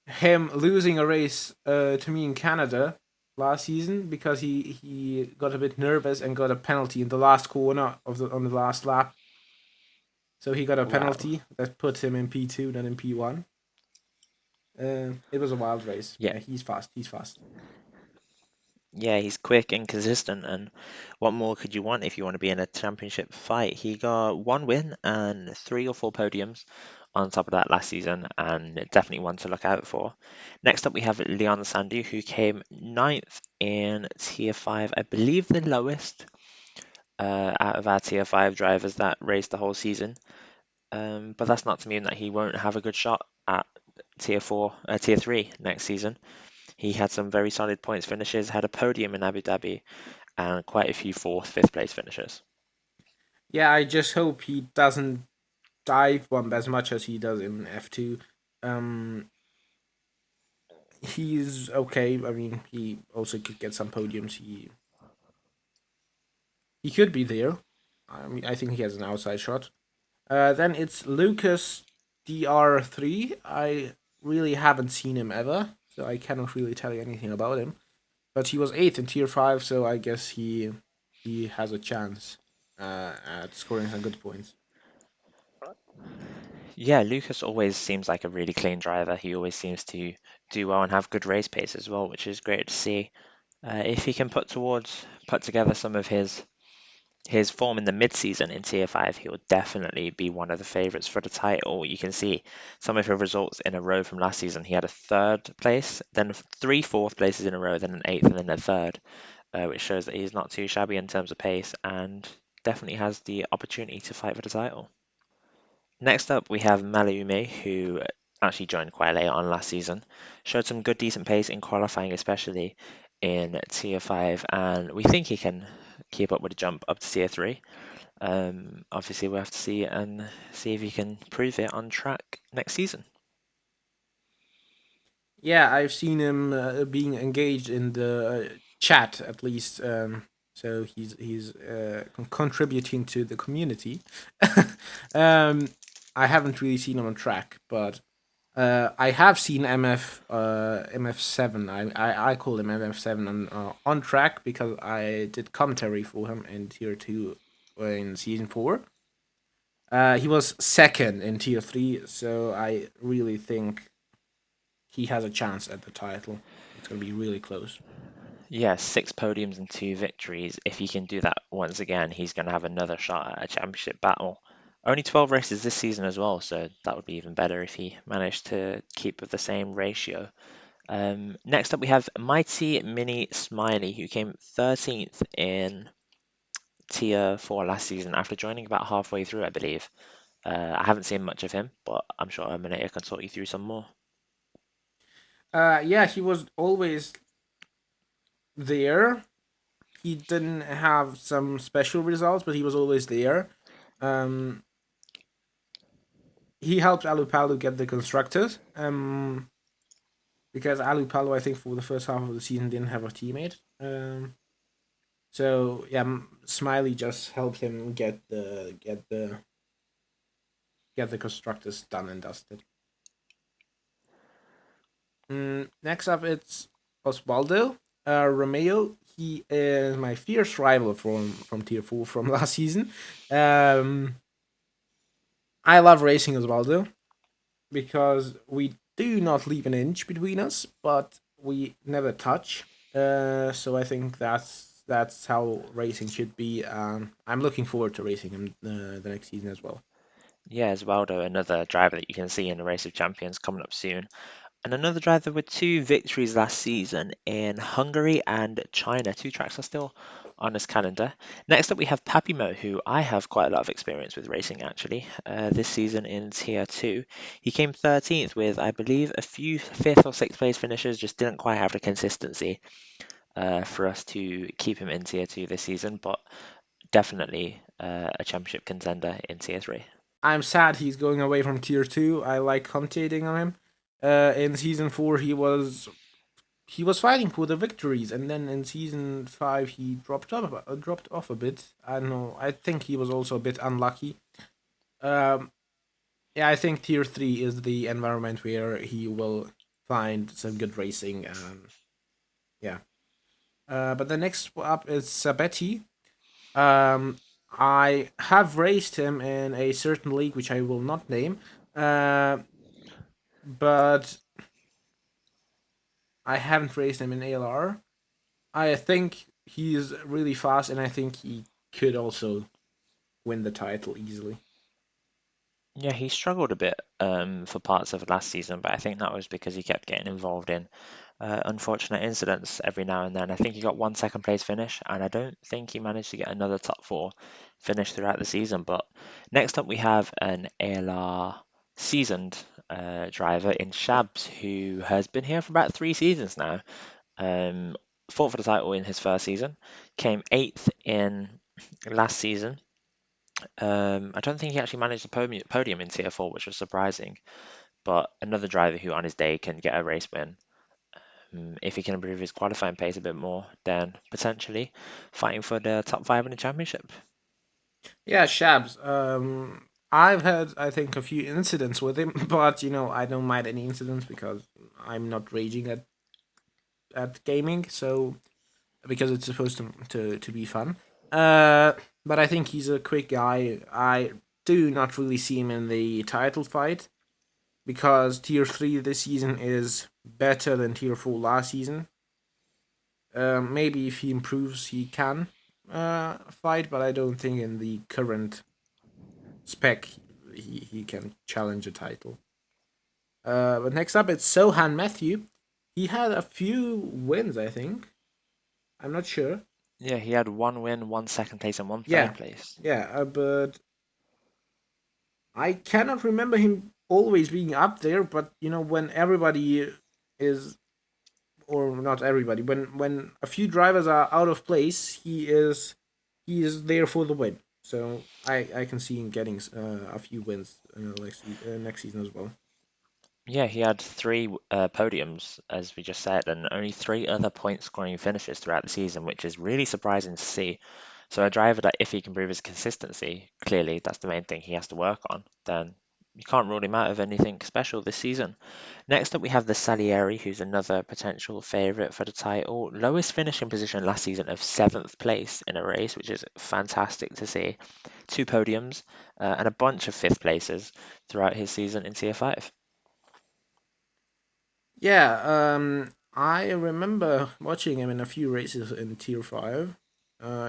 him losing a race to me in Canada last season because he got a bit nervous and got a penalty in the last corner of the on the last lap. So he got a Wow. penalty that puts him in P2, then in P1. It was a wild race. Yeah, Yeah, he's fast. He's fast. yeah, he's quick and consistent, and what more could you want if you want to be in a championship fight? He got one win and three or four podiums on top of that last season, and definitely one to look out for. Next up, we have Leon Sandu, who came ninth in Tier 5, I believe the lowest out of our Tier 5 drivers that raced the whole season. But that's not to mean that he won't have a good shot at Tier 3 next season. He had some very solid points finishes, had a podium in Abu Dhabi, and quite a few fourth, fifth place finishes. Yeah, I just hope he doesn't dive bomb as much as he does in F2. Um, he's okay. I mean, he also could get some podiums. He could be there. I mean, I think he has an outside shot. Then it's Lucas DR3. I really haven't seen him ever, so I cannot really tell you anything about him. But he was eighth in tier five, so I guess he has a chance at scoring some good points. Yeah, Lucas always seems like a really clean driver. He always seems to do well and have good race pace as well, which is great to see. If he can put together some of his form in the mid-season in Tier 5, he'll definitely be one of the favourites for the title. You can see some of his results in a row from last season. He had a third place, then three fourth places in a row, then an eighth, and then a third, which shows that he's not too shabby in terms of pace and definitely has the opportunity to fight for the title. Next up, we have Malume, who actually joined quite late on last season. Showed some good, decent pace in qualifying, especially in Tier 5, and we think he can keep up with the jump up to Tier 3. Obviously, we'll have to see and see if he can prove it on track next season. Yeah, I've seen him being engaged in the chat at least. So he's contributing to the community. um, I haven't really seen him on track, but I have seen MF7. I call him MF7 on track because I did commentary for him in tier two in season four. He was second in tier three, so I really think he has a chance at the title. It's gonna be really close. Yeah, six podiums and two victories. If he can do that once again, he's going to have another shot at a championship battle. Only 12 races this season as well, so that would be even better if he managed to keep with the same ratio. Next up, we have Mighty Mini Smiley, who came 13th in Tier 4 last season after joining about halfway through, I believe. I haven't seen much of him, but I'm sure Eminator can talk you through some more. Yeah, he was always there. He didn't have some special results, but he was always there. Um, he helped Alupalu get the constructors. Because Alupalu, I think, for the first half of the season didn't have a teammate. So yeah, Smiley just helped him get the constructors done and dusted. Next up, it's Osvaldo Romeo. He is my fierce rival from Tier 4 from last season. Um, I love racing Osvaldo because we do not leave an inch between us, but we never touch. So I think that's how racing should be. I'm looking forward to racing him the next season as well. Yeah, Osvaldo, another driver that you can see in the Race of Champions coming up soon. And another driver with two victories last season in Hungary and China. Two tracks are still on his calendar. Next up, we have Papimo, who I have quite a lot of experience with racing actually. This season in Tier 2, he came 13th with, I believe, a few fifth or sixth place finishes, just didn't quite have the consistency for us to keep him in Tier 2 this season, but definitely a championship contender in Tier 3. I'm sad he's going away from Tier 2. I like commentating on him. In season 4, he was fighting for the victories, and then in season 5 he dropped off a bit. I don't know. I think he was also a bit unlucky. Um, yeah, I think tier 3 is the environment where he will find some good racing. Yeah. But the next up is Sabetti. Um, I have raced him in a certain league which I will not name. Uh, but I haven't raced him in ALR. I think he's really fast, and I think he could also win the title easily. Yeah, he struggled a bit for parts of last season, but I think that was because he kept getting involved in unfortunate incidents every now and then. I think he got one second place finish, and I don't think he managed to get another top four finish throughout the season. But next up, we have an ALR seasoned driver in Shabs, who has been here for about 3 seasons now. Um, Fought for the title in his first season, came eighth in last season. I don't think he actually managed the podium in Tier 4, which was surprising. But another driver who on his day can get a race win. If he can improve his qualifying pace a bit more, then potentially fighting for the top five in the championship. Yeah, Shabs. I've had, I think, a few incidents with him, but I don't mind any incidents because I'm not raging at gaming. So because it's supposed to be fun. Uh, but I think he's a quick guy. I do not really see him in the title fight because tier 3 this season is better than tier 4 last season. Maybe if he improves, he can fight, but I don't think in the current spec he can challenge a title. But next up, it's Sohan Matthew. He had a few wins, I think. I'm not sure. Yeah, he had one win, one second place, and one third Yeah, place. yeah, but I cannot remember him always being up there. But when everybody is, or not everybody, when a few drivers are out of place, he is there for the win. So I can see him getting a few wins next season as well. Yeah, he had three podiums, as we just said, and only three other point scoring finishes throughout the season, which is really surprising to see. So a driver that, if he can prove his consistency, clearly that's the main thing he has to work on, then you can't rule him out of anything special this season. Next up, we have the Salieri, who's another potential favourite for the title. Lowest finishing position last season of seventh place in a race, which is fantastic to see. Two podiums and a bunch of fifth places throughout his season in Tier 5. Yeah, I remember watching him in a few races in Tier 5.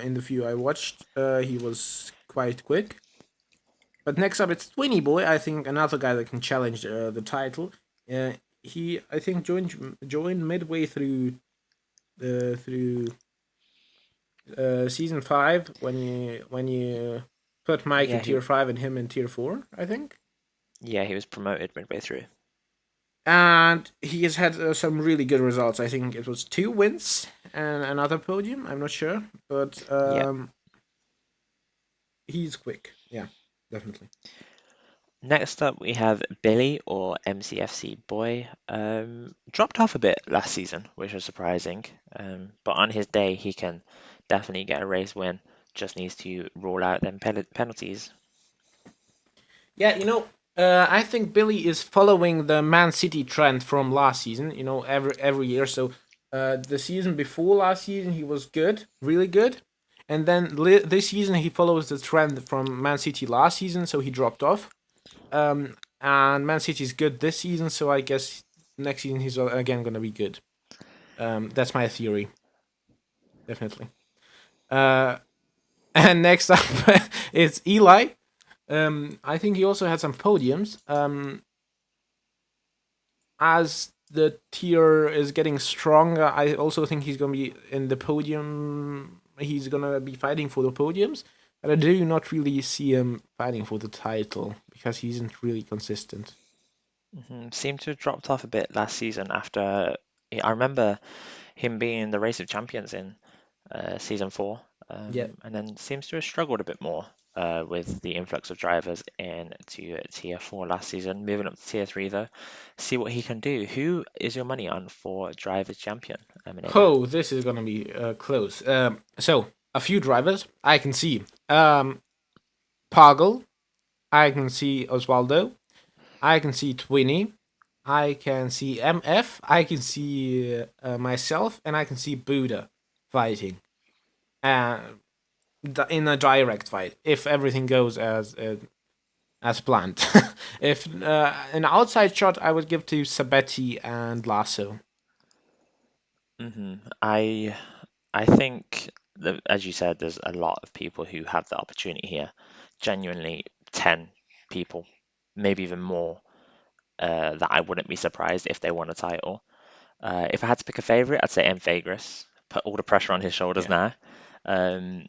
In the few I watched, he was quite quick. But next up, it's Twinny Boy. I think another guy that can challenge the title. Uh, he, I think, joined midway through season 5 when you put Mike Yeah, in he Tier 5 and him in Tier 4. I think. yeah, he was promoted midway through. And he has had some really good results. I think it was 2 wins and another podium. I'm not sure, but Yeah. he's quick. Yeah, definitely. Next up, we have Billy or MCFC Boy. Dropped off a bit last season, which was surprising. But on his day, he can definitely get a race win. Just needs to rule out them penalties. Yeah, I think Billy is following the Man City trend from last season. Every year. So, the season before last season, he was good, really good, and then this season he follows the trend from Man City last season. So he dropped off. And Man City's good this season, so I guess next season he's again gonna be good. That's my theory, definitely. Uh, and next up it's Eli. I think he also had some podiums. As the tier is getting stronger, I also think he's gonna be in the podium. He's gonna be fighting for the podiums, but I do not really see him fighting for the title because he isn't really consistent. Seemed to have dropped off a bit last season after. I remember him being in the Race of Champions in season 4, Yeah. and then seems to have struggled a bit more with the influx of drivers into Tier 4 last season. Moving up to Tier 3 though, see what he can do. Who is your money on for Drivers Champion, Mineda? Oh, this is gonna be close. So a few drivers I can see. Poggle, I can see Osvaldo, I can see Twinny, I can see MF, I can see myself, and I can see Buddha fighting. Uh, in a direct fight, if everything goes as planned. If an outside shot, I would give to Sabetti and Lasso. hmm I I think that, as you said, there's a lot of people who have the opportunity here. Genuinely, 10 people, maybe even more, that I wouldn't be surprised if they won a title. If I had to pick a favorite, I'd say Amphagrus. Put all the pressure on his shoulders Yeah. now. Um,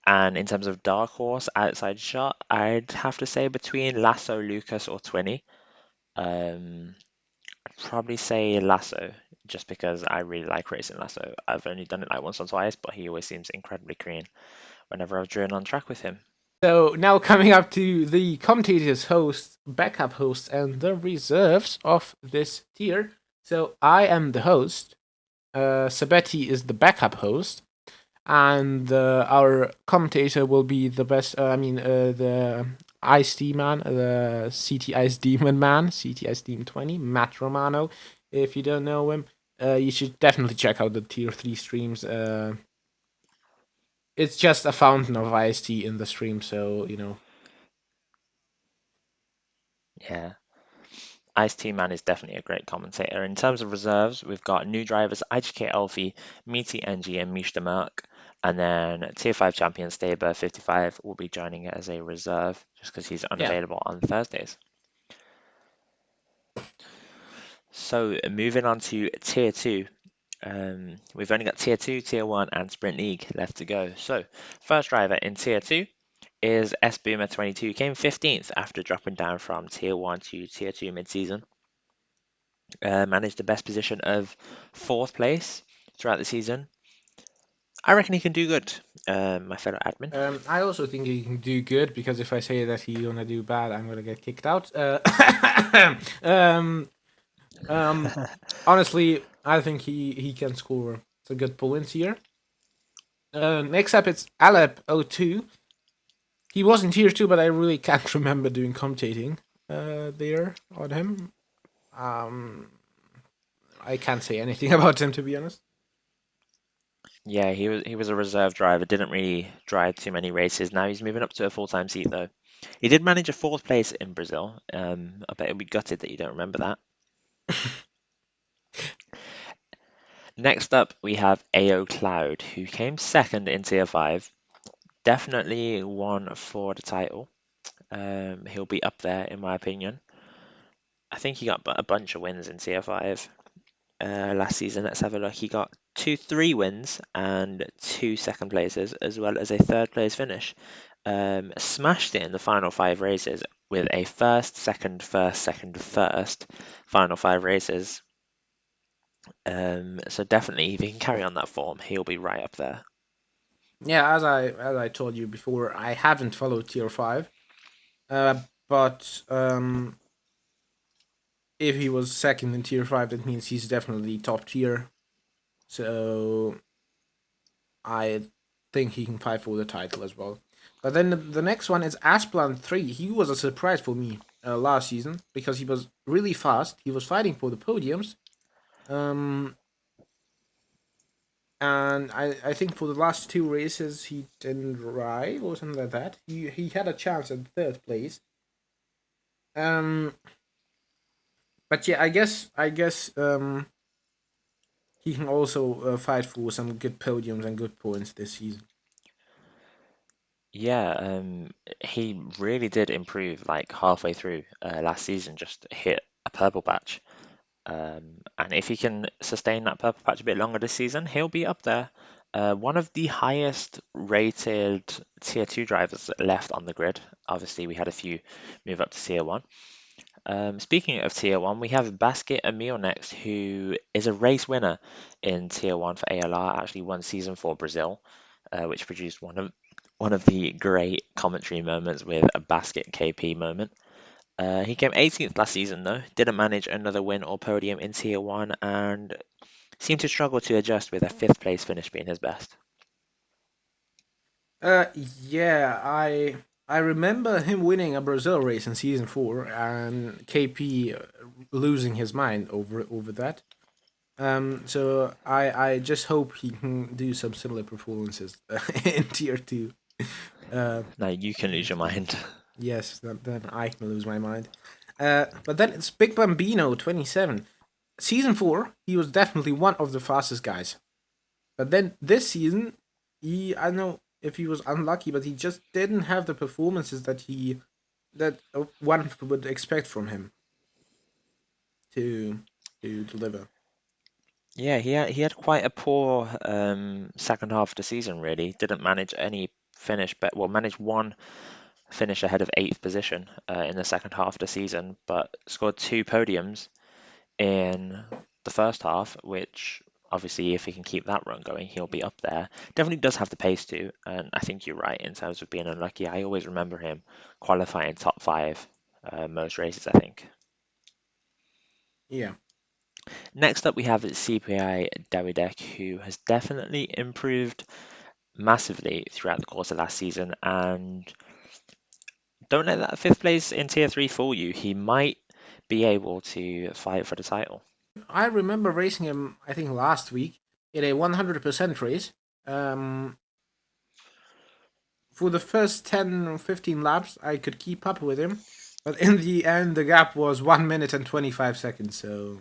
and in terms of dark horse outside shot, I'd have to say between Lasso, Lucas, or Twinny. Um, I'd probably say Lasso, just because I really like racing Lasso. I've only done it like once or twice, but he always seems incredibly clean whenever I've driven on track with him. So now coming up to the commentators, hosts, backup hosts, and the reserves of this tier. So I am the host. Sabetti is the backup host. and our commentator will be the best. The Ice D man, the CT Ice Demon man, CT Ice Demon 20, Matt Romano. If you don't know him, you should definitely check out the tier 3 streams. It's just a fountain of IST in the stream, so Yeah. Ice T Man is definitely a great commentator. In terms of reserves, we've got new drivers IGK Elfie, Meaty NG, and Mishta Merck. And then Tier 5 champion Staber 55 will be joining as a reserve just because he's yeah. unavailable on Thursdays. So moving on to Tier 2. We've only got Tier 2, Tier 1, and Sprint League left to go. So, first driver in Tier 2 is S Boomer 22. Came 15th after dropping down from Tier 1 to Tier 2 mid-season. Managed the best position of 4th place throughout the season. I reckon he can do good, my fellow admin. I also think he can do good because if I say that he's gonna do bad, I'm gonna get kicked out. Um, um, Honestly, I think he can score some good points here. Next up, it's Alep02. He was in tier 2, but I really can't remember doing commentating there on him. Um, I can't say anything about him, to be honest. Yeah, he was a reserve driver, didn't really drive too many races. Now he's moving up to a full-time seat though. He did manage a 4th place in Brazil. I bet he'll be gutted that you don't remember that. Next up, we have AO Cloud, who came second in Tier 5. Definitely one for the title. He'll be up there, in my opinion. I think he got a bunch of wins in Tier 5 last season. Let's have a look. He got 2 3 wins and 2 second places, as well as a 3rd place finish. Smashed it in the final 5 races with a first, second, first final 5 races. So definitely, if he can carry on that form, he'll be right up there. Yeah, as I told you before, I haven't followed tier 5. But if he was second in tier 5, that means he's definitely top tier. So I think he can fight for the title as well. But then the next one is Asplan 3. He was a surprise for me last season because he was really fast. He was fighting for the podiums. Um, and I think for the last 2 races he didn't ride or something like that. He had a chance at third place. Um, but yeah, I guess he can also fight for some good podiums and good points this season. Yeah, he really did improve like halfway through last season, just hit a purple patch. And if he can sustain that purple patch a bit longer this season, he'll be up there. One of the highest rated tier 2 drivers left on the grid. Obviously, we had a few move up to tier 1. Speaking of tier 1, we have Basket Emil next, who is a race winner in tier 1 for ALR, actually won season 4 Brazil, which produced one of the great commentary moments with a Basket KP moment. He came 18th last season though, didn't manage another win or podium in Tier 1 and seemed to struggle to adjust with a 5th place finish being his best. Yeah, I remember him winning a Brazil race in season 4 and KP losing his mind over that. So I just hope he can do some similar performances in tier 2. Now you can lose Next your season. mind. Yes, then I can lose my mind. But then it's Big Bambino 27. Season 4, he was definitely one of the fastest guys. But then this season, I don't know if he was unlucky, but he just didn't have the performances that one would expect from him to deliver. Yeah, he had quite a poor second half of the season really. Didn't manage any finish, but well, managed one finish ahead of 8th position in the second half of the season, but scored 2 podiums in the first half, which obviously, if he can keep that run going, he'll be up there. Definitely does have the pace to, and I think you're right in terms of being unlucky. I always remember him qualifying top 5 most races, I think. Yeah. Next up, we have CPI Dawidek, who has definitely improved massively throughout the course of last season. And don't let that fifth place in Tier 3 fool you. He might be able to fight for the title. I remember racing him, I think last week in a 100% race. Um, for the first 10 or 15 laps, I could keep up with him, but in the end, the gap was 1 minute and 25 seconds. So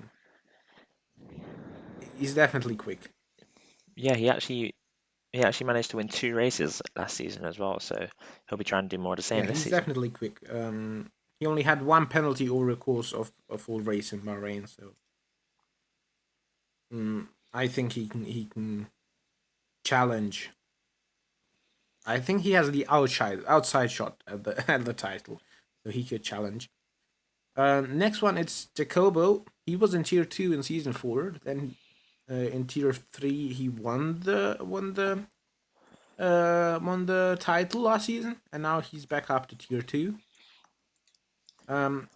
he's definitely quick. Yeah, he actually managed to win 2 races last season as well, so he'll be trying to do more of the Yeah, same this he's season. definitely quick. He only had one penalty over the course of a full race in Bahrain, so I think he can challenge. I think he has the outside shot at the at the title, so he could challenge. Next one, it's Jacobo. He was in tier 2 in season 4. Then in tier 3, he won the title last season, and now he's back up to tier 2. Um,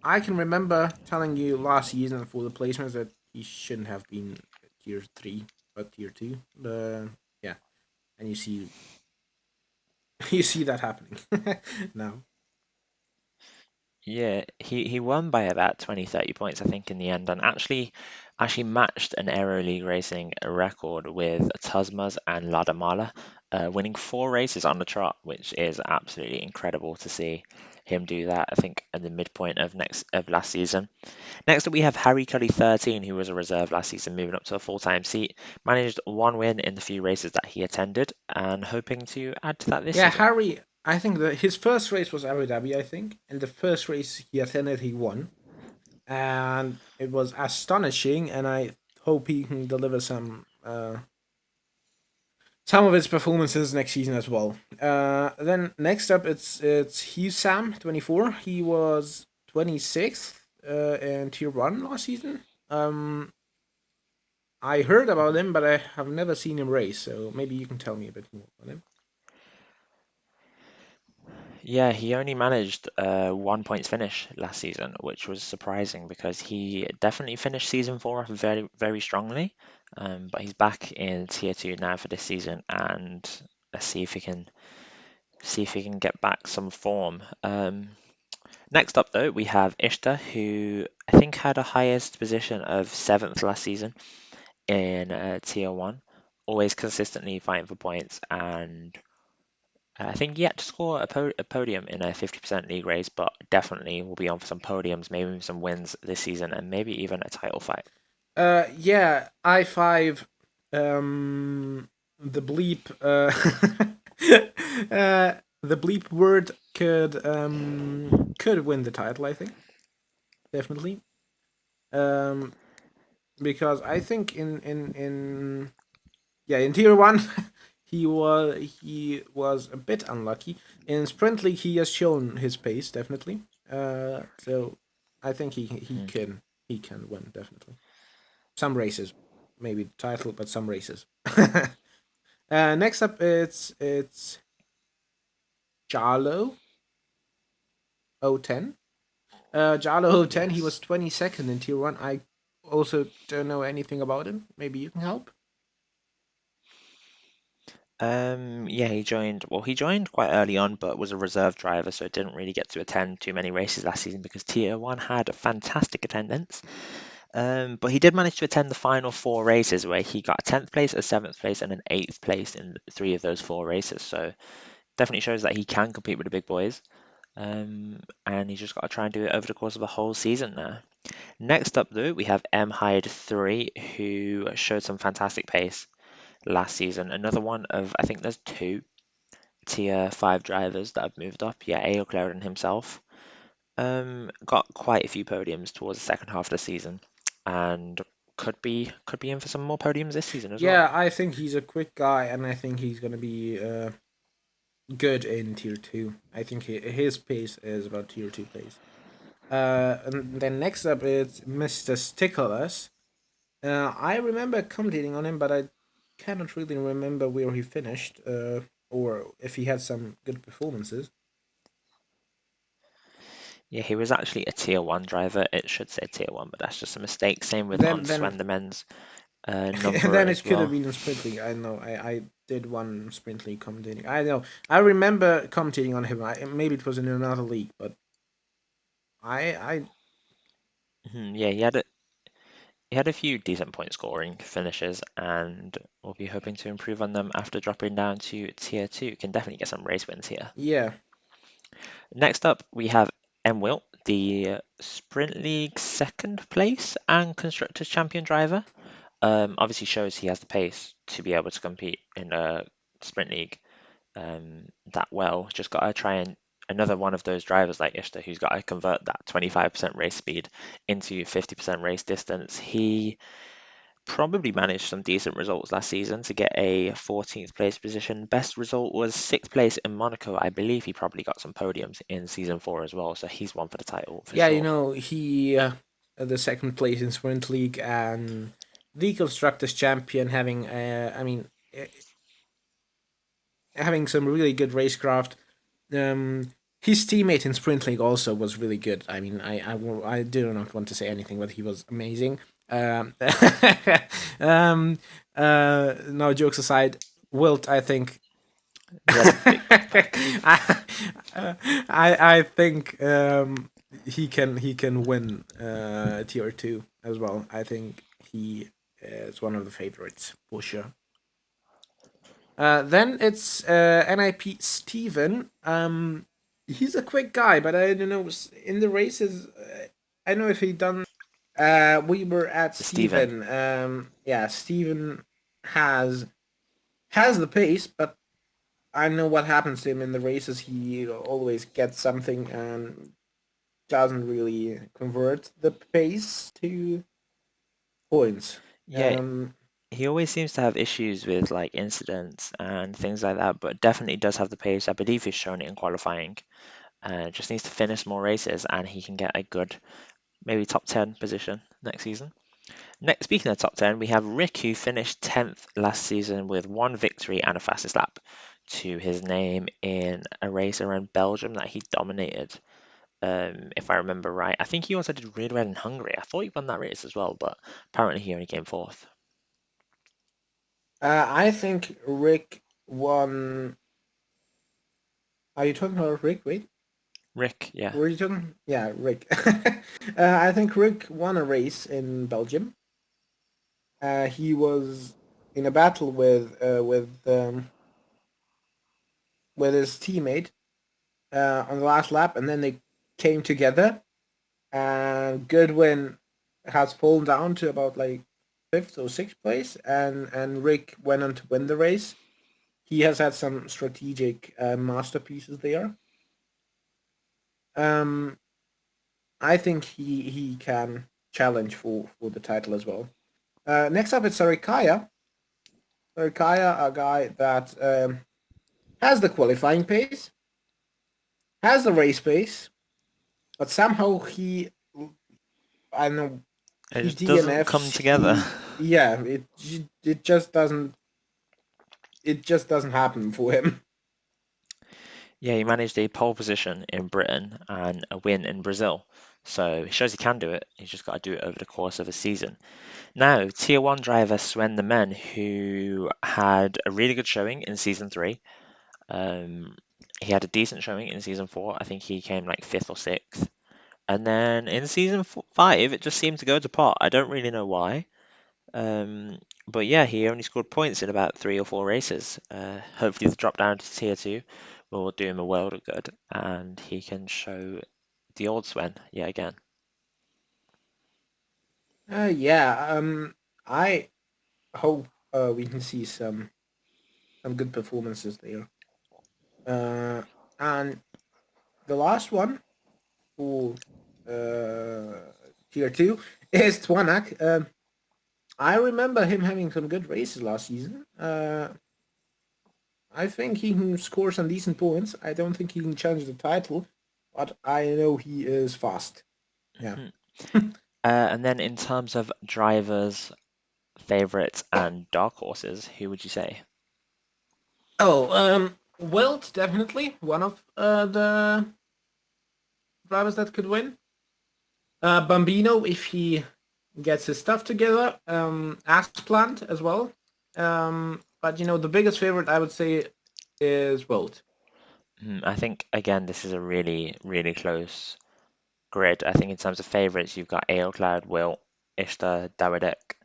I can remember telling you last season for the placements that he shouldn't have been tier 3, but tier 2. Yeah, and you see you see that happening now. Yeah, he won by about 20, 30 points, I think, in the end, and actually matched an Aero League Racing record with Tuzmas and Ladamala, winning 4 races on the trot, which is absolutely incredible to see him do that. I think at the midpoint of last season. Next up, we have Harry Cully 13, who was a reserve last season, moving up to a full-time seat. Managed 1 win in the few races that he attended, and hoping to add to that this Yeah, season. Harry. I think that his first race was Abu Dhabi. I think, and the first race he attended, he won, and it was astonishing. And I hope he can deliver some of his performances next season as well. Then next up, it's Husam 24. He was 26th in Tier 1 last season. I heard about him, but I have never seen him race. So maybe you can tell me a bit more about him. Yeah, he only managed 1 points finish last season, which was surprising because he definitely finished season 4 off very, very strongly. But he's back in tier 2 now for this season, and let's see if he can get back some form. Next up, though, we have Ishta, who I think had a highest position of 7th last season in tier 1, always consistently fighting for points, and I think yet to score a podium in a 50% league race, but definitely will be on for some podiums, maybe some wins this season, and maybe even a title fight. Yeah, I5. The bleep. The bleep word could win the title. I think definitely. Um, because I think in yeah, in tier 1, he was a bit unlucky. In sprint league, he has shown his pace definitely. So I think Mm. he can win definitely. Some races, maybe the title, but some races. Next up, it's Jalo 010. Jalo 010. He Yes. was 22nd in tier 1. I also don't know anything about him. Maybe you can help. Yeah, he joined quite early on, but was a reserve driver, so didn't really get to attend too many races last season because Tier 1 had a fantastic attendance. But he did manage to attend the final 4 races where he got a 10th place, a 7th place, and an 8th place in 3 of those 4 races. So definitely shows that he can compete with the big boys. And he's just got to try and do it over the course of a whole season now. Next up, though, we have M Hyde 3, who showed some fantastic pace last season. Another one of, I think there's 2 tier 5 drivers that have moved up. Yeah, AO Clarendon himself. Got quite a few podiums towards the second half of the season, and could be in for some more podiums this season as well. Yeah, I think he's a quick guy, and I think he's gonna be good in tier 2. I think his pace is about tier 2 pace. And then next up it's Mr. Sticklers. I remember commentating on him, but I cannot really remember where he finished, or if he had some good performances. Yeah, he was actually a tier 1 driver. It should say tier 1, but that's just a mistake. Same with Then on then Swendermans. number Then it as could have well. been in Sprint League. I know. I did one Sprint League commentating. I know. I remember commentating on him. Maybe it was in another league, but I Mhm, yeah, he had a few decent point scoring finishes, and we'll be hoping to improve on them after dropping down to tier two. Can definitely get some race wins here. yeah. Next up, we have M. Wilt, the Sprint League second place and Constructors Champion driver. Obviously shows he has the pace to be able to compete in a Sprint League that well. Just got to try and another one of those drivers like Ishtar who's got to convert that 25% race speed into 50% race distance. He probably managed some decent results last season to get a 14th place position. Best result was 6th place in Monaco. I believe he probably got some podiums in season 4 as well, so he's one for the title for Yeah, sure. he the second place in Sprint League and the constructors champion, having having some really good racecraft. Um, his teammate in Sprint League also was really good. I mean, I do not want to say anything, but he was amazing. Um, um, no jokes aside, Wilt, I think He had a big bounce back. I, I think he can win tier two as well. I think he is one of the favorites for sure. Then it's NIP Steven. He's a quick guy, but I don't know in the races. I know if he done. We were at Steven. Steven. Yeah, Steven has has the pace, but I know what happens to him in the races. He always gets something and doesn't really convert the pace to points. Yeah, Um, he always seems to have issues with like incidents and things like that, but definitely does have the pace. I believe he's shown it in qualifying. Just needs to finish more races and he can get a good, maybe top 10 position next season. Next, speaking of top 10, we have Rick, who finished 10th last season with one victory and a fastest lap to his name in a race around Belgium that he dominated. If I remember right, I think he also did really well in Hungary. I thought he won that race as well, but apparently he only came fourth. I think Rick won. Are you talking about Rick? Wait, Rick, yeah. were you talking? Yeah, Rick. I think Rick won a race in Belgium. He was in a battle with his teammate on the last lap, and then they came together. And Goodwin has fallen down to about like fifth or sixth place, and Rick went on to win the race. He has had some strategic masterpieces there. Um, I think he can challenge for the title as well. Next up, it's Sarikaya. Sarikaya, a guy that has the qualifying pace, has the race pace, but somehow I don't know, It he just doesn't DNFs. come together. Yeah, it just doesn't happen for him. Yeah, he managed a pole position in Britain and a win in Brazil. So it shows he can do it. He's just got to do it over the course of a season. Now, Tier 1 driver Sven the Men, who had a really good showing in Season 3. Um, he had a decent showing in Season 4. I think he came like 5th or 6th. And then in Season 5, it just seemed to go to pot. I don't really know why. Um, but yeah, he only scored points in about 3 or 4 races. Hopefully, the drop down to tier 2 will do him a world of good, and he can show the old Sven yet again. Yeah, I hope we can see some good performances there. And the last one for tier two is Twanak. I remember him having some good races last season. I think he can score some decent points. I don't think he can challenge the title, but I know he is fast. Yeah. Mhm. And then in terms of drivers, favorites, and dark horses, who would you say? Oh, Wilt definitely one of the drivers that could win. Bambino, if he gets his stuff together as planned as well. But the biggest favorite I would say is Bolt. I think again this is a really, really close grid. I think in terms of favourites, you've got Aelcloud, Wilt, Ishtar, Dawadek.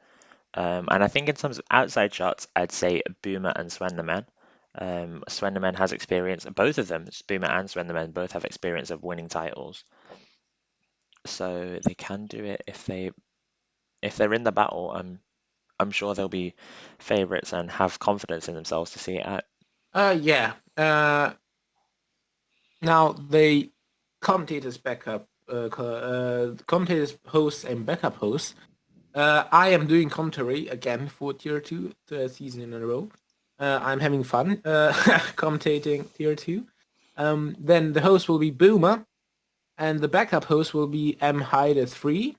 And I think in terms of outside shots, I'd say Boomer and Swenderman. Swenderman has experience, both of them, Boomer and Swenderman, both have experience of winning titles, so they can do it if they're in the battle. I'm sure they'll be favourites and have confidence in themselves to see it out. Yeah. Now they commentators backup, commentators hosts and backup hosts. I am doing commentary again for tier two, third season in a row. I'm having fun commentating tier two. Then the host will be Boomer, and the backup host will be M Hyder 3.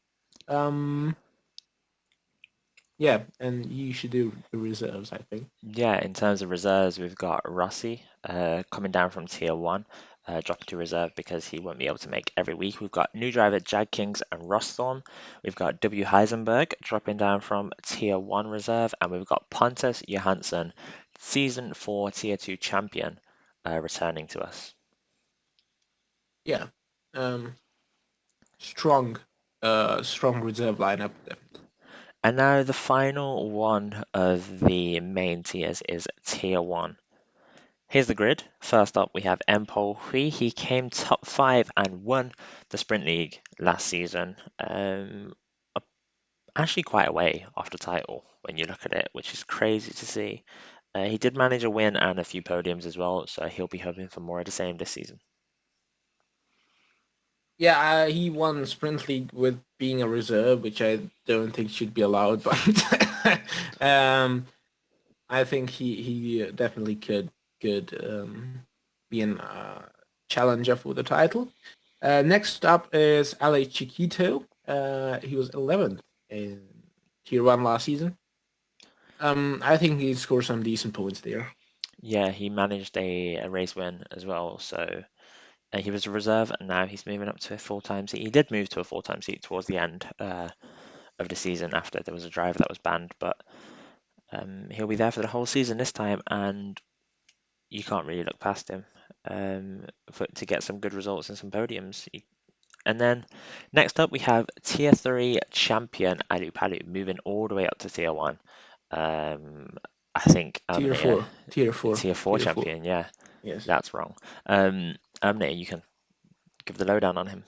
Um, yeah, and you should do the reserves, I think. Yeah, in terms of reserves, we've got Rossi coming down from tier one, dropping to reserve because he won't be able to make every week. We've got new driver Jag Kings and Rosthorn. We've got W Heisenberg dropping down from tier one reserve, and we've got Pontus Johansson, season four tier two champion, returning to us. Yeah, um, strong, strong reserve lineup there. And now the final one of the main tiers is tier one. Here's the grid. First up, we have Empol Hui. He came top five and won the Sprint League last season. Actually, quite a way off the title when you look at it, which is crazy to see. He did manage a win and a few podiums as well, so he'll be hoping for more of the same this season. Yeah, he won Sprint League with being a reserve, which I don't think should be allowed. But I think he definitely could be an challenger for the title. Next up is Ale Chiquito. He was 11th in Tier One last season. I think he scored some decent points there. Yeah, he managed a race win as well, so he was a reserve and now he's moving up to a full-time seat. He did move to a full-time seat towards the end of the season after there was a driver that was banned, but he'll be there for the whole season this time, and you can't really look past him to get some good results and some podiums. And then next up we have Tier 3 champion Alu Palu moving all the way up to Tier 1. I think Tier Amnia, Four, Tier Four, Tier 4 Tier Four. champion, yeah, Yes. that's wrong. Amnia, you can give the lowdown on him.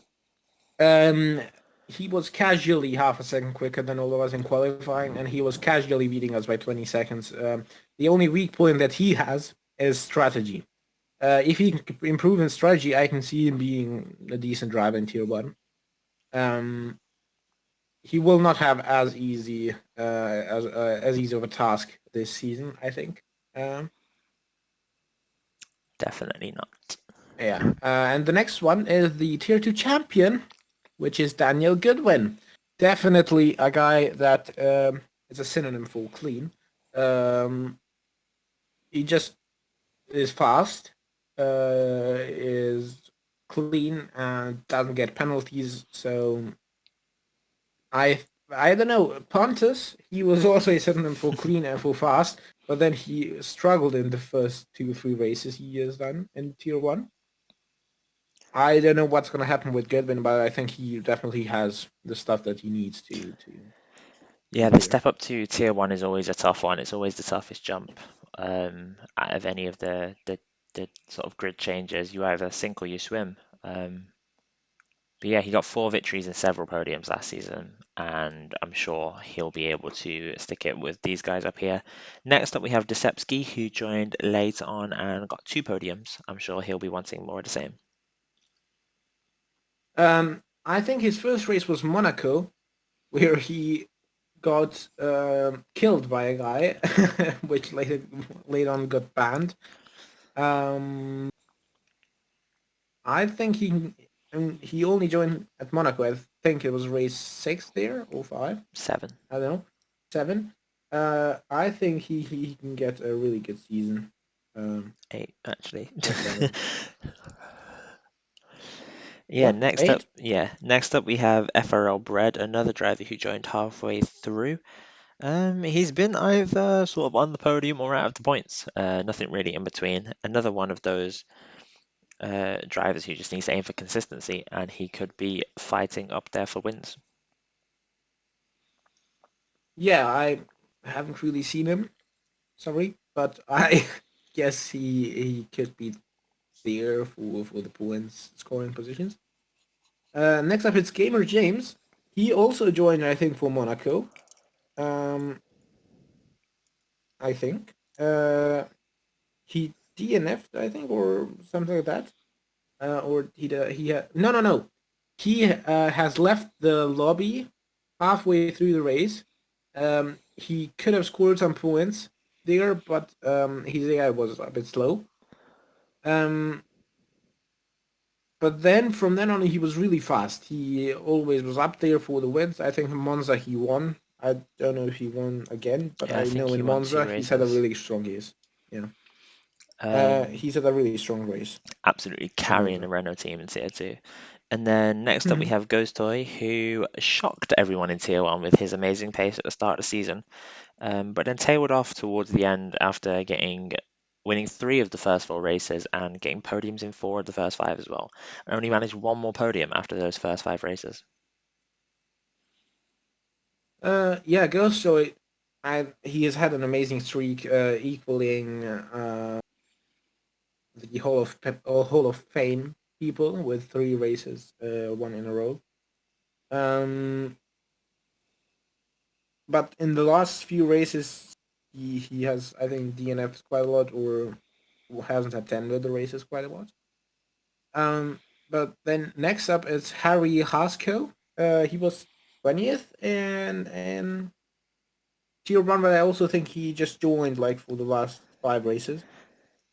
Um, he was casually half a second quicker than all of us in qualifying, and he was casually beating us by 20 seconds. The only weak point that he has is strategy. If he can improve in strategy, I can see him being a decent driver in Tier 1. Um, he will not have as easy of a task this season, I think. Um, Definitely not. yeah. And the next one is the Tier 2 champion, which is Daniel Goodwin. Definitely a guy that is a synonym for clean. Um, he just is fast, is clean, and doesn't get penalties. So I don't know. Pontus, he was also a synonym for clean and for fast, but then he struggled in the first 2 3 races he has done in Tier 1. I don't know what's gonna happen with Goodwin, but I think he definitely has the stuff that he needs to Yeah, be the there. step up to Tier 1 is always a tough one. It's always the toughest jump out of any of the sort of grid changes. You either sink or you swim. But yeah, he got 4 victories and several podiums last season, and I'm sure he'll be able to stick it with these guys up here. Next up, we have Desepsky, who joined late on and got 2 podiums. I'm sure he'll be wanting more of the same. I think his first race was Monaco, where he got killed by a guy, which later on got banned. Um, I think he only joined at Monaco. I think it was race 6 there or 5. 7, I don't know, 7. I think he can get a really good season. 8, actually. Or 7. Yeah, What? Eight? next up we have FRL Bread, another driver who joined halfway through. He's been either sort of on the podium or out of the points. Nothing really in between. Another one of those drivers who just needs to aim for consistency, and he could be fighting up there for wins. Yeah, I haven't really seen him. Sorry, but I guess he could be there for the points scoring positions. Next up, it's Gamer James. He also joined, I think, for Monaco. Um, I think. He DNF'd, I think, or something like that. Or no, no, no. He has left the lobby halfway through the race. He could have scored some points there, but his AI was a bit slow. Um, but then from then on, he was really fast. He always was up there for the wins. I think in Monza he won. I don't know if he won again, but Yeah, I I think know he in won two Monza he's had a races. really strong race. Yeah, Um, he's had a really strong race Absolutely in carrying the Monza. Renault team in Tier 2. And then next up we have Ghost Toy, who shocked everyone in Tier 1 with his amazing pace at the start of the season, but then tailed off towards the end after winning three of the first four races and getting podiums in four of the first five as well. And only managed one more podium after those first five races. Yeah, Ghost Joy. He has had an amazing streak, equaling the Hall of Fame people with three races, one in a row. Um, but in the last few races, he has, I think, DNFs quite a lot, or hasn't attended the races quite a lot. Um, but then next up is Harry Haskell. He was 20th and Tier 1, but I also think he just joined like for the last five races.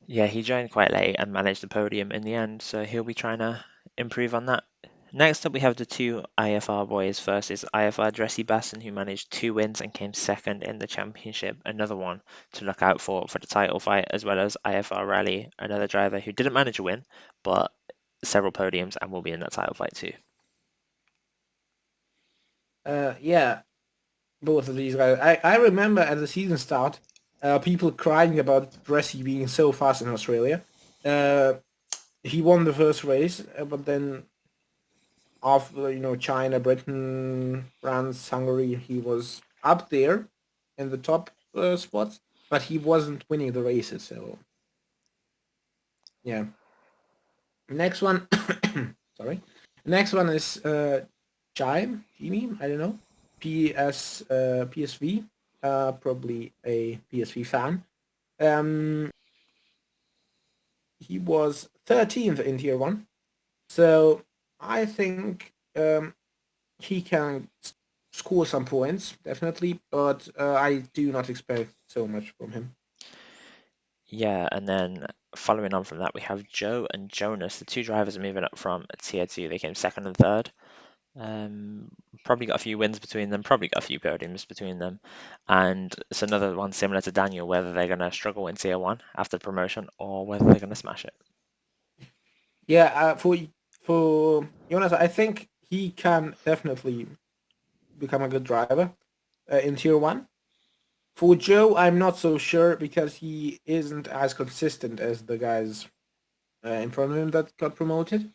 Yeah, he joined quite late and managed the podium in the end, so he'll be trying to improve on that. Next up, we have the two IFR boys. First is IFR Dressy Basson, who managed two wins and came second in the championship. Another one to look out for the title fight, as well as IFR Rally, another driver who didn't manage a win, but several podiums and will be in that title fight too. Yeah, both of these guys. I remember at the season start, people crying about Dressy being so fast in Australia. Uh, he won the first race, but then after China, Britain, France, Hungary, he was up there in the top spots, but he wasn't winning the races. So yeah. Next one, sorry. Next one is Jimmy. I don't know. PSV. Probably a PSV fan. Um, he was 13th in Tier 1. So I think he can score some points, definitely, but I do not expect so much from him. Yeah, and then following on from that, we have Joe and Jonas, the two drivers moving up from Tier 2. They came second and third. Um, Probably got a few wins between them, probably got a few podiums between them. And it's another one similar to Daniel, whether they're going to struggle in Tier 1 after promotion or whether they're going to smash it. Yeah, for Jonas, I think he can definitely become a good driver in Tier 1. For Joe, I'm not so sure because he isn't as consistent as the guys in front of him that got promoted.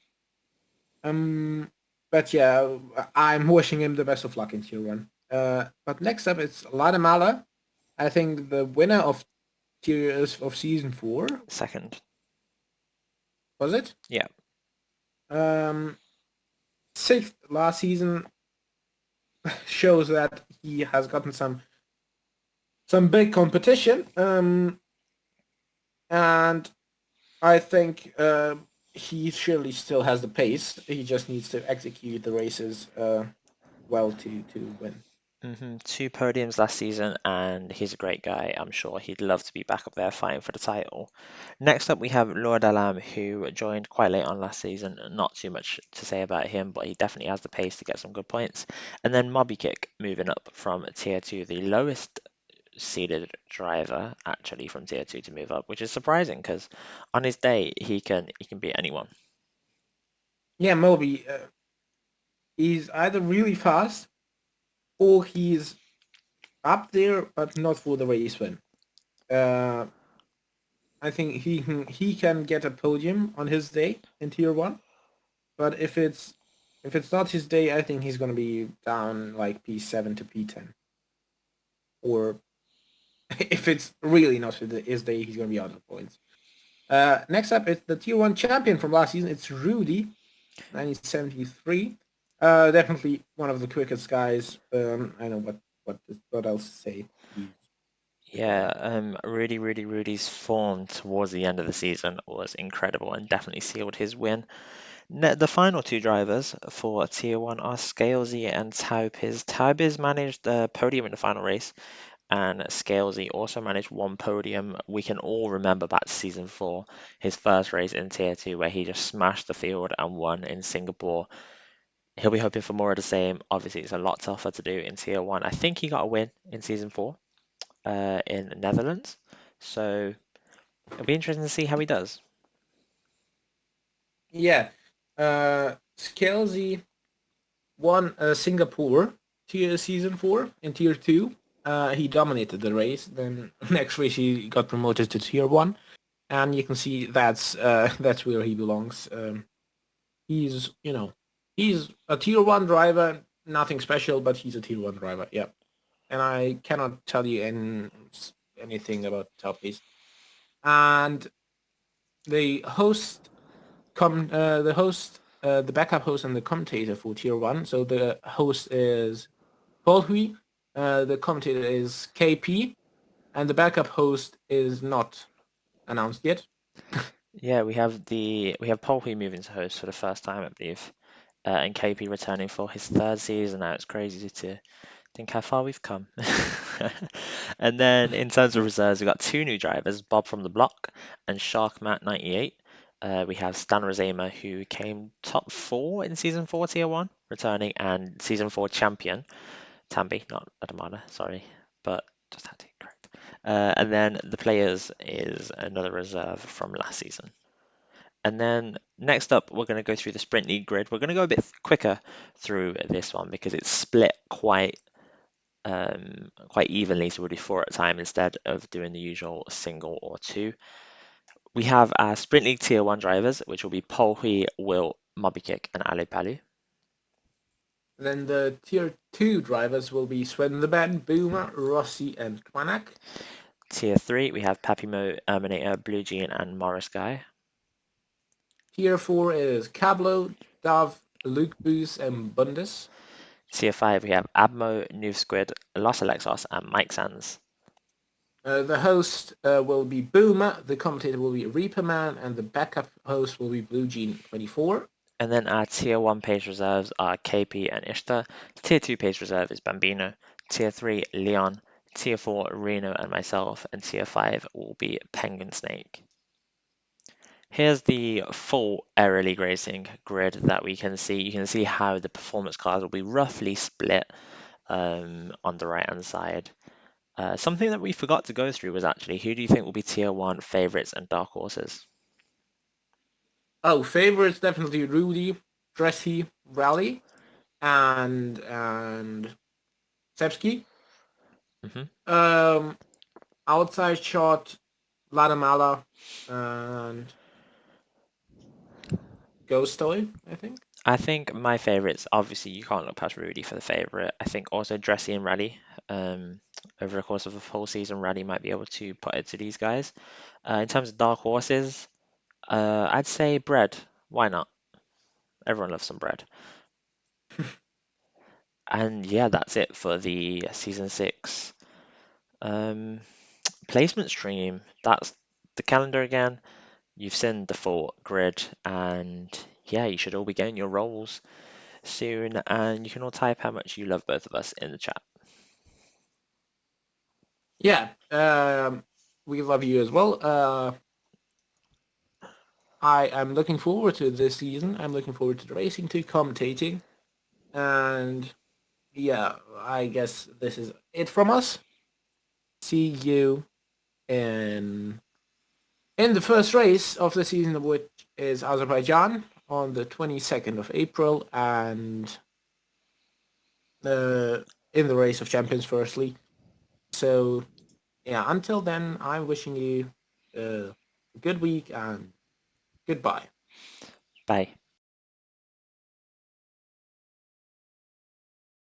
Um, but yeah, I'm wishing him the best of luck in Tier 1. But next up, it's Ladamala. I think the winner of Tiers of Season 4, Second. was it? Yeah. Um, Sixth last season shows that he has gotten some big competition. And I think he surely still has the pace. He just needs to execute the races well to win. Two podiums last season, and he's a great guy. I'm sure he'd love to be back up there fighting for the title. Next up, we have Lord Alam, who joined quite late on last season. Not too much to say about him, but he definitely has the pace to get some good points. And then Mobby Kick moving up from Tier 2, the lowest seeded driver actually from Tier 2 to move up, which is surprising because on his day he can beat anyone. Yeah, Moby. He's either really fast or he's up there, but not for the race win. Uh, I think he can get a podium on his day in Tier One, but if it's not his day, I think he's gonna be down like P7 to P10. Or if it's really not his day, he's gonna be out of points. Next up is the Tier One champion from last season. It's Rudy, 1973. Definitely one of the quickest guys. I know what else to say. He's the Yeah, guy. Rudy's form towards the end of the season was incredible and definitely sealed his win. The final two drivers for Tier 1 are Scalesy and Taupiz. Taupiz managed the podium in the final race, and Scalesy also managed one podium. We can all remember back to season 4, his first race in Tier 2, where he just smashed the field and won in Singapore. He'll be hoping for more of the same. Obviously, it's a lot tougher to do in Tier 1. I think he got a win in season 4 in the Netherlands. So it'll be interesting to see how he does. Yeah. Scalesy won Singapore tier season 4 in tier 2. He dominated the race. Then next race he got promoted to tier 1, and you can see that's where he belongs. He's a tier 1 driver, nothing special, but he's a tier 1 driver. Yeah, and I cannot tell you anything about top piece. And the host the backup host and the commentator for tier 1. So the host is Paul Hui, the commentator is KP, and the backup host is not announced yet. Yeah, we have Polby moving to host for the first time, I believe, and KP returning for his third season now. It's crazy to think how far we've come. And then in terms of reserves, we've got two new drivers, Bob from the Block and Sharkmat 98. We have Stan Razema, who came top 4 in season 4 tier 1, returning, and season 4 champion, Tambi, not Adamada, sorry, but just had to get correct. And then the players is another reserve from last season. And then next up, we're going to go through the Sprint League grid. We're going to go a bit quicker through this one because it's split quite evenly, so we'll do 4 at a time instead of doing the usual single or two. We have our Sprint League Tier 1 drivers, which will be Paul Hui, Will, Mobikick, and Ali Palu. Then the tier 2 drivers will be Sven the Ben, Boomer, Rossi, and Twanak. Tier 3, we have Papimo, Erminator, Blue Jean, and Morris Guy. Tier 4 is Cablo, Dove, Luke Boos, and Bundes. Tier 5, we have Abmo, Noob Squid, Los Alexos, and Mike Sands. The host will be Boomer, the commentator will be Reaper Man, and the backup host will be Blue Jean 24. And then our Tier 1 page reserves are KP and Ishtar. Tier 2 page reserve is Bambino. Tier 3, Leon. Tier 4, Reno and myself. And Tier 5 will be Penguin Snake. Here's the full Aero League Racing grid that we can see. You can see how the performance cars will be roughly split on the right hand side. Something that we forgot to go through was actually who do you think will be Tier 1 favorites and dark horses? Oh, favorites definitely Rudy, Dressy, Rally, and Sepsky. Mhm. Um, Outside shot, Ladamala, and Ghost Toy, I think. I think my favorites, obviously, you can't look past Rudy for the favorite. I think also Dressy and Rally. Um, over the course of a full season, Rally might be able to put it to these guys. In terms of dark horses, I'd say bread. Why not? Everyone loves some bread. And yeah, that's it for the season 6 um, placement stream. That's the calendar again. You've seen the full grid, and yeah, you should all be getting your roles soon. And you can all type how much you love both of us in the chat. Yeah, we love you as well. I am looking forward to this season. I'm looking forward to the racing, to commentating, and yeah, I guess this is it from us. See you in the first race of the season, which is Azerbaijan on the 22nd of April, and uh, in the Race of Champions, firstly. So, yeah, until then, I'm wishing you a good week and goodbye. Bye.